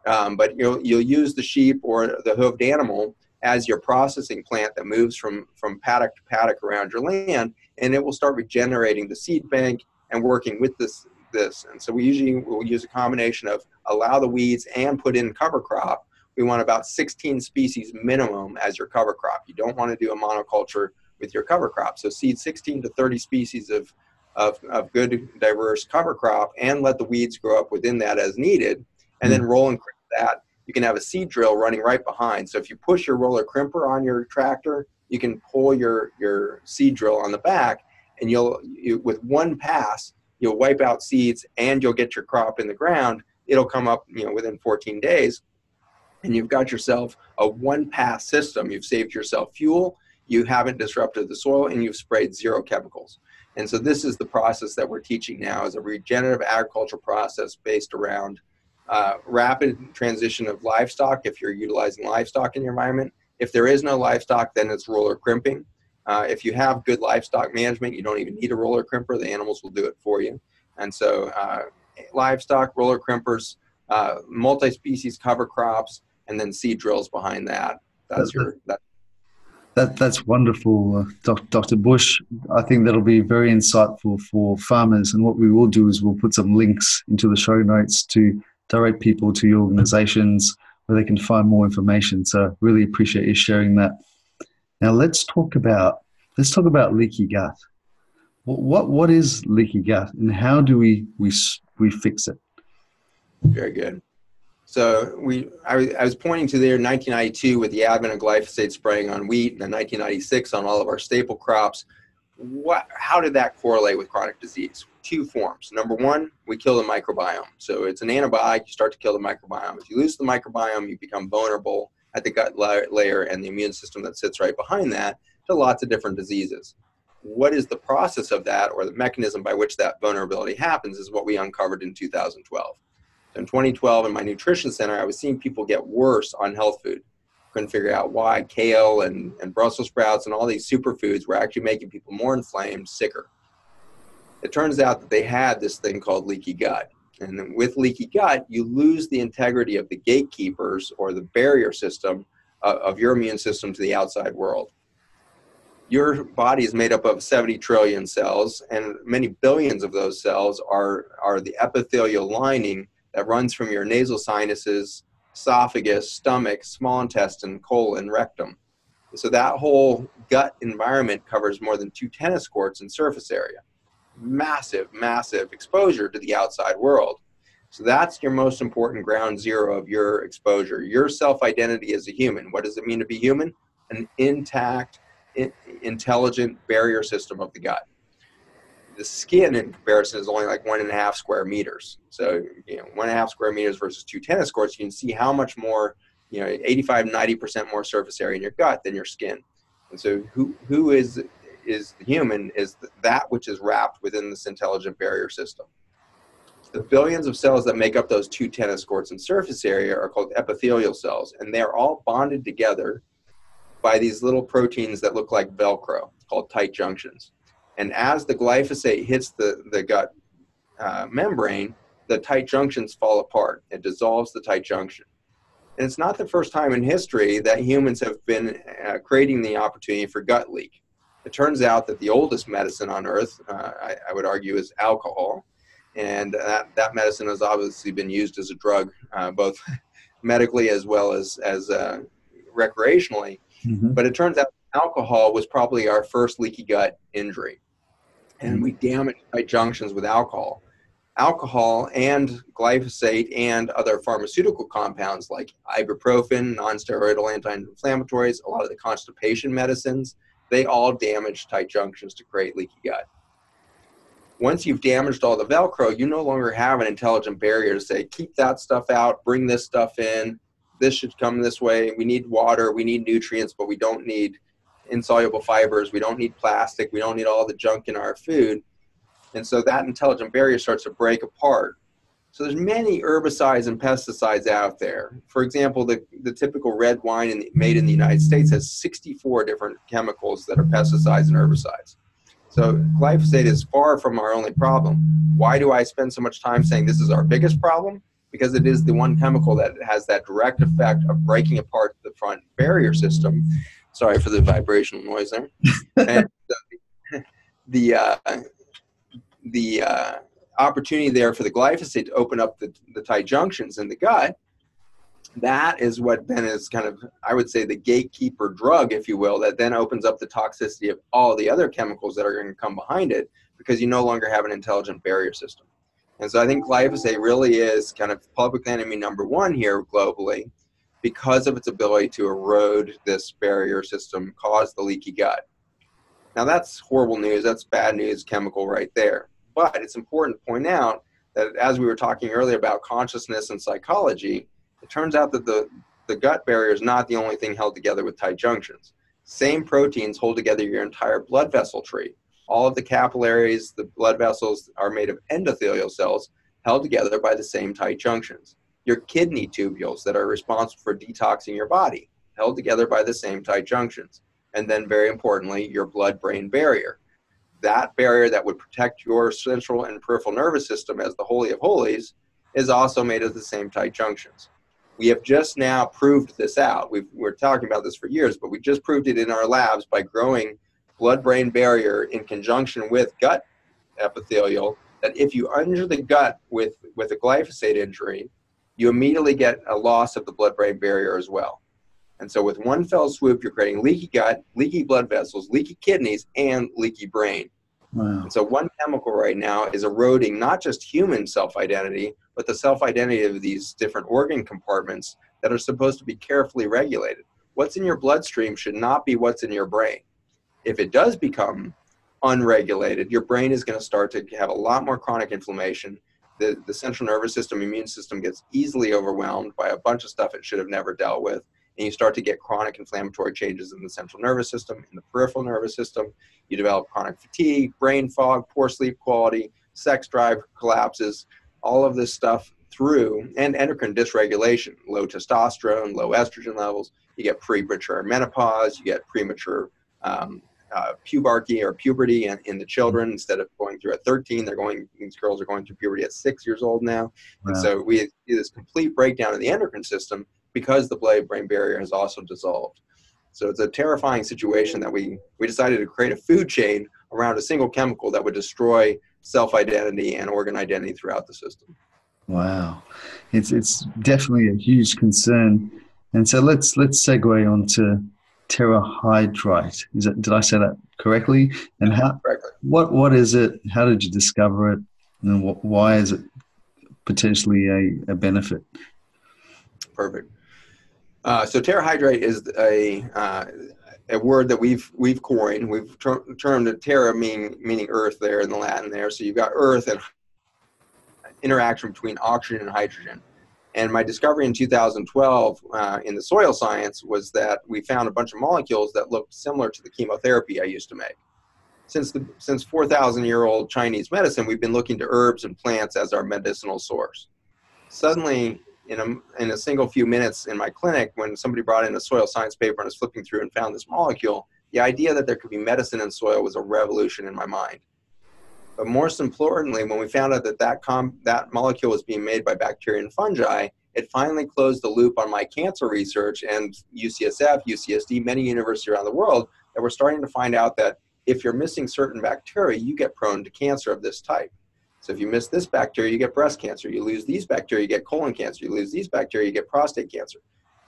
but you'll use the sheep or the hooved animal as your processing plant that moves from paddock to paddock around your land, and it will start regenerating the seed bank and working with this. And so we usually will use a combination of allow the weeds and put in cover crop. We want about 16 species minimum as your cover crop. You don't want to do a monoculture with your cover crop. So seed 16 to 30 species of good, diverse cover crop and let the weeds grow up within that as needed, and then roll and crimp that. You can have a seed drill running right behind. So if you push your roller crimper on your tractor, you can pull your seed drill on the back, and with one pass, you'll wipe out seeds and you'll get your crop in the ground. It'll come up within 14 days. And you've got yourself a one-pass system. You've saved yourself fuel, you haven't disrupted the soil, and you've sprayed zero chemicals. And so this is the process that we're teaching now, is a regenerative agriculture process based around rapid transition of livestock if you're utilizing livestock in your environment. If there is no livestock, then it's roller crimping. If you have good livestock management, you don't even need a roller crimper. The animals will do it for you. And so livestock, roller crimpers, multi-species cover crops, and then seed drills behind that. That's wonderful, Dr. Bush. I think that'll be very insightful for farmers. And what we will do is we'll put some links into the show notes to direct people to your organizations where they can find more information. So really appreciate you sharing that. Now let's talk about leaky gut. What is leaky gut, and how do we fix it? Very good. So I was pointing to there in 1992 with the advent of glyphosate spraying on wheat, and then 1996 on all of our staple crops. How did that correlate with chronic disease? Two forms. Number one, we kill the microbiome. So it's an antibiotic. You start to kill the microbiome. If you lose the microbiome, you become vulnerable at the gut layer and the immune system that sits right behind that to lots of different diseases. What is the process of that, or the mechanism by which that vulnerability happens, is what we uncovered in 2012. In 2012, in my nutrition center, I was seeing people get worse on health food. Couldn't figure out why. Kale and Brussels sprouts and all these superfoods were actually making people more inflamed, sicker. It turns out that they had this thing called leaky gut. And with leaky gut, you lose the integrity of the gatekeepers, or the barrier system of your immune system to the outside world. Your body is made up of 70 trillion cells, and many billions of those cells are the epithelial lining that runs from your nasal sinuses, esophagus, stomach, small intestine, colon, rectum. So that whole gut environment covers more than 2 tennis courts in surface area. Massive, massive exposure to the outside world. So that's your most important ground zero of your exposure. Your self-identity as a human. What does it mean to be human? An intact, intelligent barrier system of the gut. The skin, in comparison, is only like 1.5 square meters. So, 1.5 square meters versus 2 tennis courts, you can see how much more, 85, 90% more surface area in your gut than your skin. And so who is the human is that which is wrapped within this intelligent barrier system. The billions of cells that make up those 2 tennis courts in surface area are called epithelial cells, and they're all bonded together by these little proteins that look like Velcro, called tight junctions. And as the glyphosate hits the gut membrane, the tight junctions fall apart. It dissolves the tight junction. And it's not the first time in history that humans have been creating the opportunity for gut leak. It turns out that the oldest medicine on earth, I would argue, is alcohol. And that medicine has obviously been used as a drug, both medically as well as recreationally. Mm-hmm. But it turns out alcohol was probably our first leaky gut injury. And we damaged tight junctions with alcohol. Alcohol and glyphosate and other pharmaceutical compounds like ibuprofen, non-steroidal anti-inflammatories, a lot of the constipation medicines, they all damage tight junctions to create leaky gut. Once you've damaged all the Velcro, you no longer have an intelligent barrier to say, keep that stuff out, bring this stuff in, this should come this way, we need water, we need nutrients, but we don't need insoluble fibers, we don't need plastic, we don't need all the junk in our food. And so that intelligent barrier starts to break apart. So there's many herbicides and pesticides out there. For example, the typical red wine made in the United States has 64 different chemicals that are pesticides and herbicides. So glyphosate is far from our only problem. Why do I spend so much time saying this is our biggest problem? Because it is the one chemical that has that direct effect of breaking apart the front barrier system. Sorry for the vibrational noise there. And the opportunity there for the glyphosate to open up the tight junctions in the gut, that is what then is kind of, I would say, the gatekeeper drug, if you will, that then opens up the toxicity of all the other chemicals that are going to come behind it, because you no longer have an intelligent barrier system. And so I think glyphosate really is kind of public enemy number one here globally, because of its ability to erode this barrier system, cause the leaky gut. Now that's horrible news, that's bad news chemical right there. But it's important to point out that as we were talking earlier about consciousness and psychology, it turns out that the gut barrier is not the only thing held together with tight junctions. Same proteins hold together your entire blood vessel tree. All of the capillaries, the blood vessels are made of endothelial cells held together by the same tight junctions. Your kidney tubules that are responsible for detoxing your body, held together by the same tight junctions. And then very importantly, your blood-brain barrier. That barrier that would protect your central and peripheral nervous system as the Holy of Holies is also made of the same tight junctions. We have just now proved this out. We're talking about this for years, but we just proved it in our labs by growing blood-brain barrier in conjunction with gut epithelial, that if you injure the gut with a glyphosate injury, you immediately get a loss of the blood-brain barrier as well. And so with one fell swoop, you're creating leaky gut, leaky blood vessels, leaky kidneys, and leaky brain. Wow. And so one chemical right now is eroding not just human self-identity, but the self-identity of these different organ compartments that are supposed to be carefully regulated. What's in your bloodstream should not be what's in your brain. If it does become unregulated, your brain is going to start to have a lot more chronic inflammation. The central nervous system, immune system gets easily overwhelmed by a bunch of stuff it should have never dealt with. And you start to get chronic inflammatory changes in the central nervous system, in the peripheral nervous system. You develop chronic fatigue, brain fog, poor sleep quality, sex drive collapses, all of this stuff and endocrine dysregulation, low testosterone, low estrogen levels. You get premature menopause, you get premature puberty or puberty in the children. Instead of going through at 13, these girls are going through puberty at 6 years old now. Wow. And so we see this complete breakdown of the endocrine system because the blood-brain barrier has also dissolved. So it's a terrifying situation that we decided to create a food chain around a single chemical that would destroy self-identity and organ identity throughout the system. Wow. It's definitely a huge concern. And so let's segue on to terahydrite. Did I say that correctly? And Correctly. What is it? How did you discover it? And why is it potentially a benefit? Perfect. So terahydrite is a word that we've coined. We've termed it terra meaning earth there in the Latin there. So you've got earth and interaction between oxygen and hydrogen. And my discovery in 2012 in the soil science was that we found a bunch of molecules that looked similar to the chemotherapy I used to make. Since 4,000-year-old Chinese medicine, we've been looking to herbs and plants as our medicinal source. Suddenly, in a single few minutes in my clinic, when somebody brought in a soil science paper and was flipping through and found this molecule, the idea that there could be medicine in soil was a revolution in my mind. But most importantly, when we found out that that molecule was being made by bacteria and fungi, it finally closed the loop on my cancer research and UCSF, UCSD, many universities around the world that were starting to find out that if you're missing certain bacteria, you get prone to cancer of this type. So if you miss this bacteria, you get breast cancer. You lose these bacteria, you get colon cancer. You lose these bacteria, you get prostate cancer.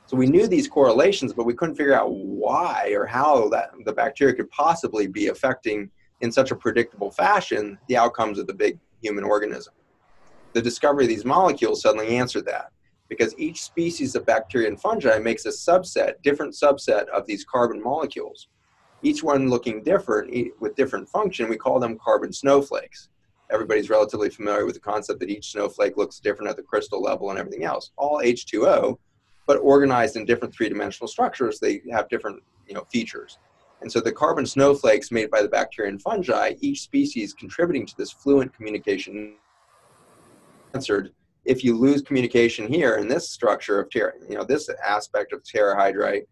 So we knew these correlations, but we couldn't figure out why or how the bacteria could possibly be affecting in such a predictable fashion the outcomes of the big human organism. The discovery of these molecules suddenly answered that, because each species of bacteria and fungi makes a different subset of these carbon molecules. Each one looking different with different function. We call them carbon snowflakes. Everybody's relatively familiar with the concept that each snowflake looks different at the crystal level and everything else. All H2O, but organized in different three-dimensional structures. They have different features. And so the carbon snowflakes made by the bacteria and fungi, each species contributing to this fluent communication, answered, if you lose communication here in this structure of this aspect of terahydrite,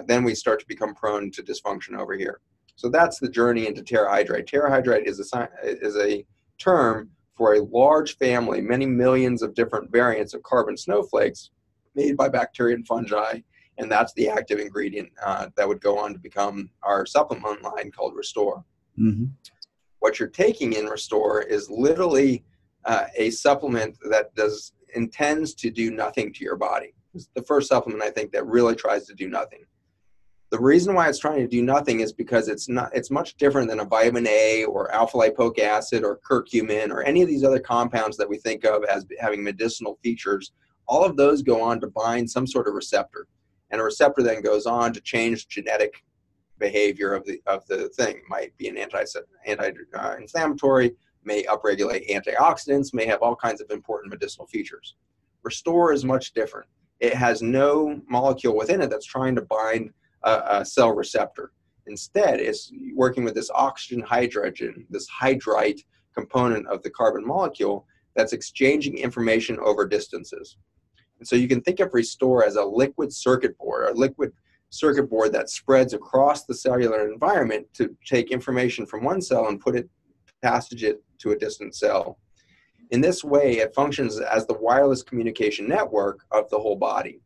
then we start to become prone to dysfunction over here. So that's the journey into terahydrite. Terahydrite is a term for a large family, many millions of different variants of carbon snowflakes made by bacteria and fungi, and that's the active ingredient that would go on to become our supplement line called Restore. Mm-hmm. What you're taking in Restore is literally a supplement that intends to do nothing to your body. It's the first supplement, I think, that really tries to do nothing. The reason why it's trying to do nothing is because it's much different than a vitamin A or alpha lipoic acid or curcumin or any of these other compounds that we think of as having medicinal features. All of those go on to bind some sort of receptor, and a receptor then goes on to change genetic behavior of the thing. It might be an anti-inflammatory, may upregulate antioxidants, may have all kinds of important medicinal features. Restore is much different. It has no molecule within it that's trying to bind a cell receptor. Instead, it's working with this oxygen hydrogen, this hydrite component of the carbon molecule that's exchanging information over distances. And so you can think of Restore as a liquid circuit board that spreads across the cellular environment to take information from one cell and passage it to a distant cell. In this way, it functions as the wireless communication network of the whole body.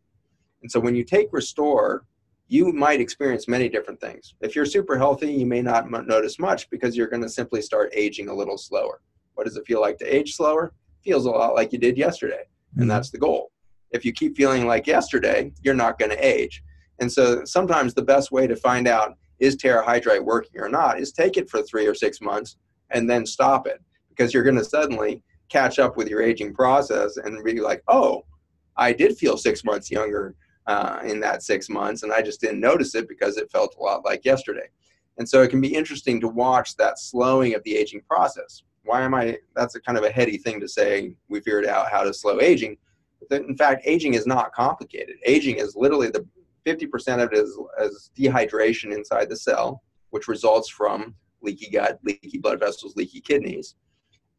And so when you take Restore, you might experience many different things. If you're super healthy, you may not notice much because you're going to simply start aging a little slower. What does it feel like to age slower? Feels a lot like you did yesterday, and that's the goal. If you keep feeling like yesterday, you're not going to age. And so sometimes the best way to find out is TerraHydrite working or not is take it for 3 or 6 months and then stop it, because you're going to suddenly catch up with your aging process and be like, oh, I did feel 6 months younger in that 6 months, and I just didn't notice it because it felt a lot like yesterday. And so it can be interesting to watch that slowing of the aging process. That's a kind of a heady thing to say, we figured out how to slow aging. But in fact, aging is not complicated. Aging is literally 50% of it is dehydration inside the cell, which results from leaky gut, leaky blood vessels, leaky kidneys.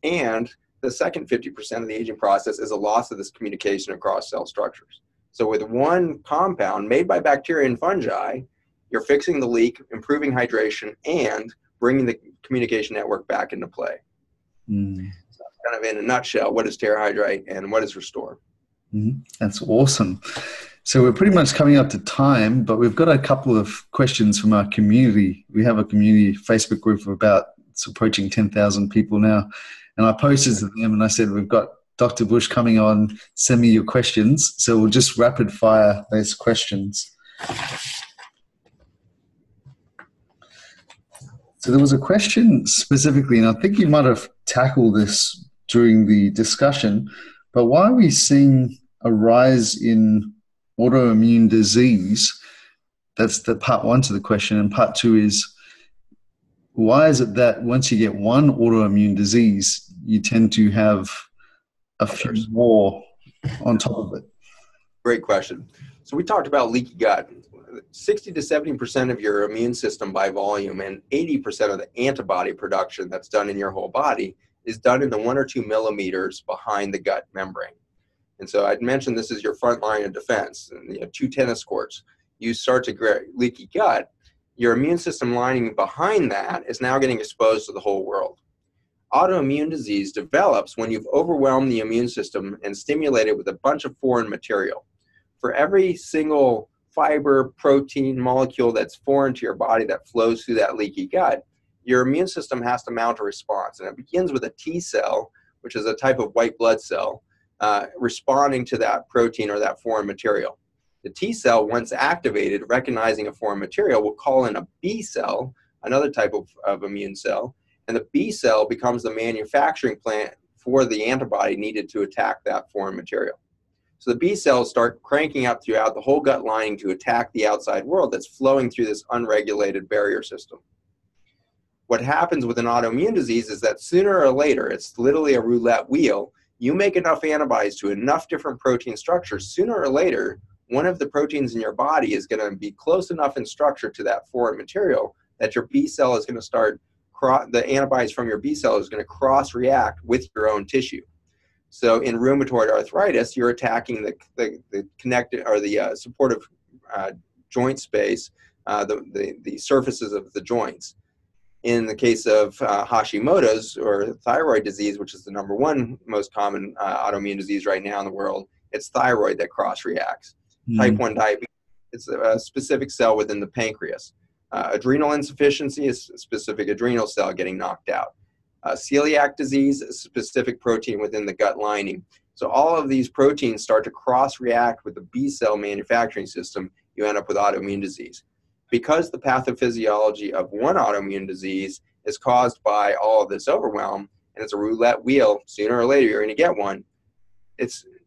And the second 50% of the aging process is a loss of this communication across cell structures. So with one compound made by bacteria and fungi, you're fixing the leak, improving hydration, and bringing the communication network back into play. So kind of in a nutshell, what is TerraHydrite and what is Restore? That's awesome. So we're pretty much coming up to time, but we've got a couple of questions from our community. We have a community Facebook group of it's approaching 10,000 people now. And I posted to them and I said, we've got Dr. Bush coming on, send me your questions. So we'll just rapid fire those questions. So there was a question specifically, and I think you might have tackled this during the discussion, but why are we seeing a rise in autoimmune disease? That's the part one to the question. And part two is, why is it that once you get one autoimmune disease, you tend to have a few more on top of it? Great question. So we talked about leaky gut. 60 to 70% of your immune system by volume and 80% of the antibody production that's done in your whole body is done in the 1 or 2 millimeters behind the gut membrane. And so I'd mentioned this is your front line of defense. And, 2 tennis courts. You start to get leaky gut, your immune system lining behind that is now getting exposed to the whole world. Autoimmune disease develops when you've overwhelmed the immune system and stimulated with a bunch of foreign material. For every single fiber, protein, molecule that's foreign to your body that flows through that leaky gut, your immune system has to mount a response. And it begins with a T cell, which is a type of white blood cell, responding to that protein or that foreign material. The T cell, once activated, recognizing a foreign material, will call in a B cell, another type of immune cell, and the B cell becomes the manufacturing plant for the antibody needed to attack that foreign material. So the B cells start cranking up throughout the whole gut lining to attack the outside world that's flowing through this unregulated barrier system. What happens with an autoimmune disease is that sooner or later, it's literally a roulette wheel, you make enough antibodies to enough different protein structures, sooner or later, one of the proteins in your body is going to be close enough in structure to that foreign material that your B cell is going to start, the antibodies from your B cell is going to cross-react with your own tissue. So in rheumatoid arthritis, you're attacking the connected or the supportive joint space, the surfaces of the joints. In the case of Hashimoto's or thyroid disease, which is the #1 most common autoimmune disease right now in the world, it's thyroid that cross-reacts. Type 1 diabetes, it's a specific cell within the pancreas. Adrenal insufficiency is a specific adrenal cell getting knocked out. Celiac disease, a specific protein within the gut lining. So all of these proteins start to cross-react with the B cell manufacturing system, you end up with autoimmune disease. Because the pathophysiology of one autoimmune disease is caused by all of this overwhelm, and it's a roulette wheel, sooner or later you're going to get one,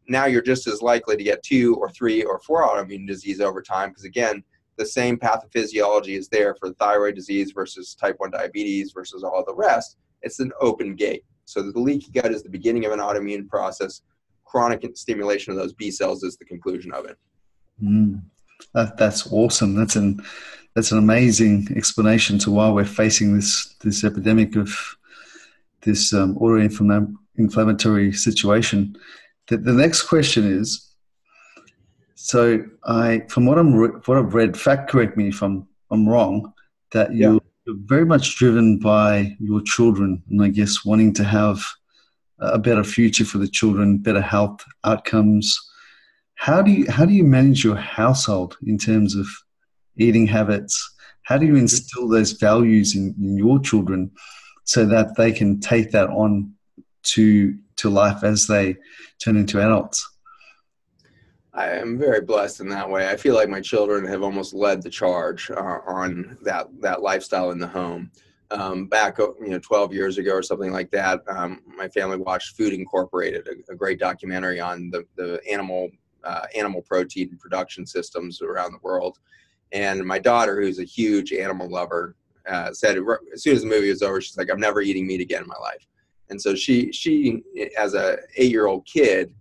now you're just as likely to get 2 or 3 or 4 autoimmune disease over time, because again, the same pathophysiology is there for thyroid disease versus type 1 diabetes versus all the rest. It's an open gate. So the leaky gut is the beginning of an autoimmune process. Chronic stimulation of those B cells is the conclusion of it. That's awesome. That's an amazing explanation to why we're facing this epidemic of this autoinflammatory situation. The next question is, so from what I've read, fact correct me if I'm wrong, that you're very much driven by your children and I guess wanting to have a better future for the children, better health outcomes. How do you manage your household in terms of eating habits? How do you instill those values in your children so that they can take that on to life as they turn into adults? I am very blessed in that way. I feel like my children have almost led the charge on that lifestyle in the home. Back 12 years ago or something like that, my family watched Food Incorporated, a great documentary on the animal protein production systems around the world. And my daughter, who's a huge animal lover, said as soon as the movie was over, she's like, "I'm never eating meat again in my life." And so she as a 8-year-old kid,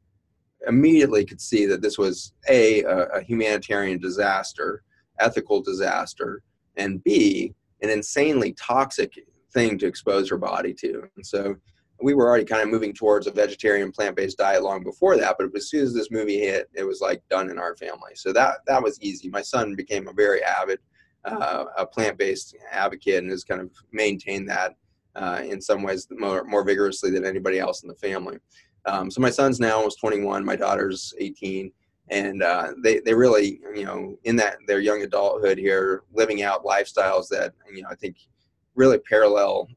immediately could see that this was a humanitarian disaster, ethical disaster, and B, an insanely toxic thing to expose her body to. And so we were already kind of moving towards a vegetarian plant-based diet long before that, but as soon as this movie hit, it was like done in our family. So that was easy. My son became a very avid a plant-based advocate and has kind of maintained that in some ways more vigorously than anybody else in the family. So my son's now almost 21, my daughter's 18, and they really, in their young adulthood here, living out lifestyles that, I think really parallel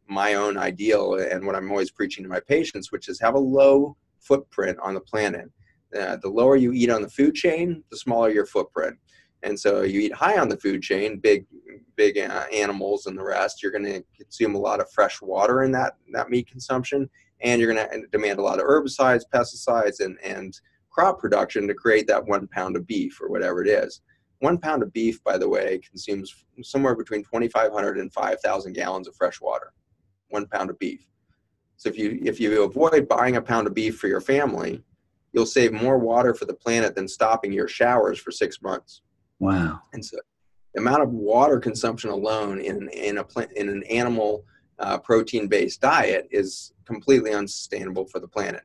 my own ideal and what I'm always preaching to my patients, which is have a low footprint on the planet. The lower you eat on the food chain, the smaller your footprint. And so you eat high on the food chain, big animals and the rest, you're going to consume a lot of fresh water in that meat consumption. And you're going to demand a lot of herbicides, pesticides, and crop production to create that 1 pound of beef or whatever it is. 1 pound of beef, by the way, consumes somewhere between 2,500 and 5,000 gallons of fresh water. 1 pound of beef. So if you avoid buying a pound of beef for your family, you'll save more water for the planet than stopping your showers for 6 months. Wow. And so the amount of water consumption alone in an animal protein-based diet is completely unsustainable for the planet.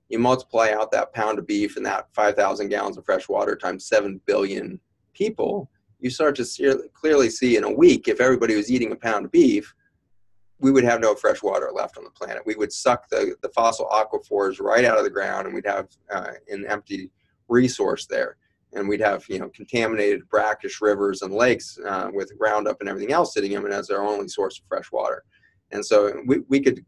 You multiply out that pound of beef and that 5,000 gallons of fresh water times 7 billion people, you start to clearly see in a week, if everybody was eating a pound of beef, we would have no fresh water left on the planet. We would suck the fossil aquifers right out of the ground, and we'd have an empty resource there. And we'd have, contaminated brackish rivers and lakes with Roundup and everything else sitting in them as our only source of fresh water. And so we could,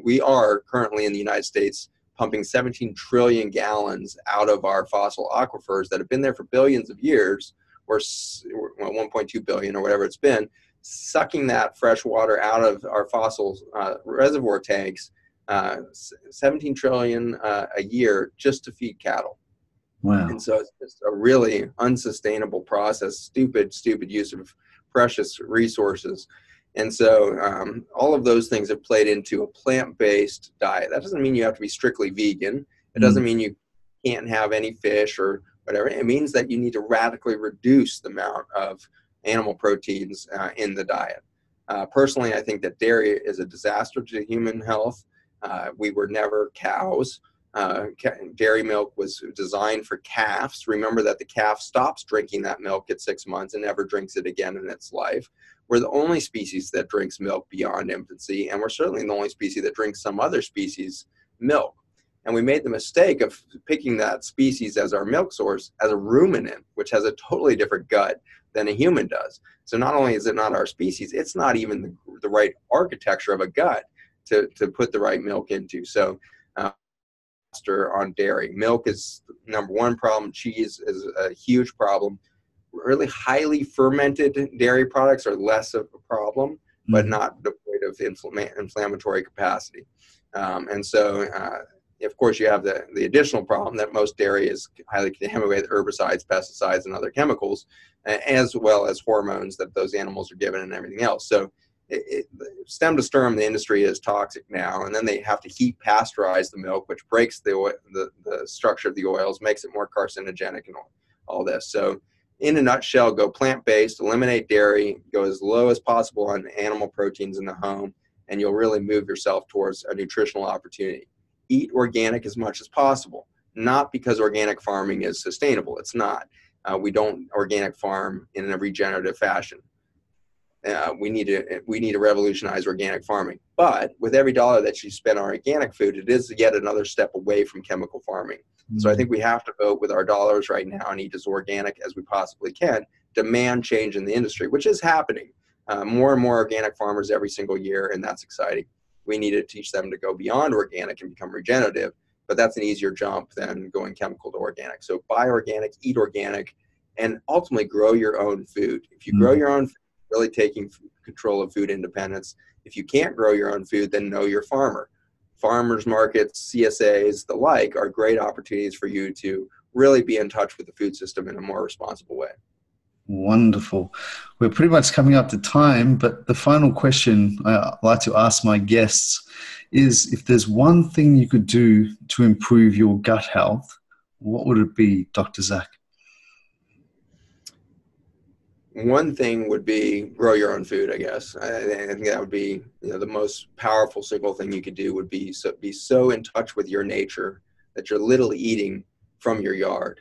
we are currently in the United States pumping 17 trillion gallons out of our fossil aquifers that have been there for billions of years, or 1.2 billion or whatever it's been, sucking that fresh water out of our fossil reservoir tanks, 17 trillion a year just to feed cattle. Wow. And so it's just a really unsustainable process, stupid use of precious resources. And so all of those things have played into a plant-based diet. That doesn't mean you have to be strictly vegan. It doesn't mean you can't have any fish or whatever. It means that you need to radically reduce the amount of animal proteins in the diet. Personally, I think that dairy is a disaster to human health. We were never cows. Dairy milk was designed for calves. Remember that the calf stops drinking that milk at 6 months and never drinks it again in its life. We're the only species that drinks milk beyond infancy, and we're certainly the only species that drinks some other species' milk. And we made the mistake of picking that species as our milk source as a ruminant, which has a totally different gut than a human does. So not only is it not our species, it's not even the right architecture of a gut to put the right milk into. So on dairy. Milk is the number one problem. Cheese is a huge problem. Really highly fermented dairy products are less of a problem, but not devoid of inflammatory capacity. And so, of course, you have the additional problem that most dairy is highly contaminated with herbicides, pesticides, and other chemicals, as well as hormones that those animals are given and everything else. So stem to stern, the industry is toxic now, and then they have to heat pasteurize the milk, which breaks the structure of the oils, makes it more carcinogenic and all this. So in a nutshell, go plant-based, eliminate dairy, go as low as possible on animal proteins in the home, and you'll really move yourself towards a nutritional opportunity. Eat organic as much as possible, not because organic farming is sustainable. It's not. We don't organic farm in a regenerative fashion. we need to revolutionize organic farming. But with every dollar that you spend on organic food, it is yet another step away from chemical farming. So I think we have to vote with our dollars right now and eat as organic as we possibly can, demand change in the industry, which is happening. More and more organic farmers every single year, and that's exciting. We need to teach them to go beyond organic and become regenerative, but that's an easier jump than going chemical to organic. So buy organic, eat organic, and ultimately grow your own food. If you grow your own food, really taking control of food independence. If you can't grow your own food, then know your farmer. Farmers markets, CSAs, the like are great opportunities for you to really be in touch with the food system in a more responsible way. Wonderful. We're pretty much coming up to time, but the final question I like to ask my guests is, if there's one thing you could do to improve your gut health, what would it be, Dr. Zach? One thing would be grow your own food, I guess. I think that would be, the most powerful single thing you could do would be so in touch with your nature that you're literally eating from your yard,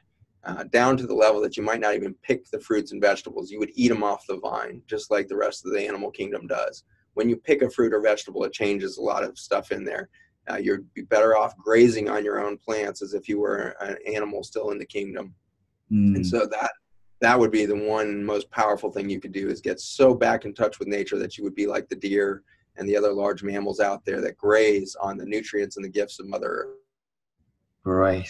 down to the level that you might not even pick the fruits and vegetables. You would eat them off the vine, just like the rest of the animal kingdom does. When you pick a fruit or vegetable, it changes a lot of stuff in there. You'd be better off grazing on your own plants as if you were an animal still in the kingdom. And so that would be the one most powerful thing you could do, is get so back in touch with nature that you would be like the deer and the other large mammals out there that graze on the nutrients and the gifts of Mother Earth. Great.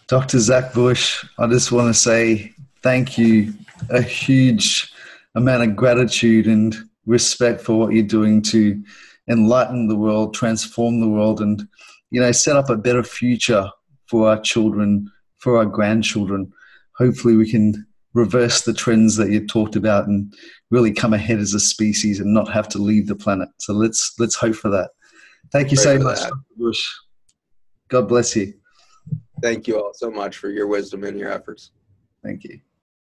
Dr. Zach Bush, I just want to say thank you. A huge amount of gratitude and respect for what you're doing to enlighten the world, transform the world, and, set up a better future for our children, for our grandchildren. Hopefully we can reverse the trends that you talked about and really come ahead as a species and not have to leave the planet. So let's hope for that. Thank you so much, Dr. Bush. God bless you. Thank you all so much for your wisdom and your efforts. Thank you.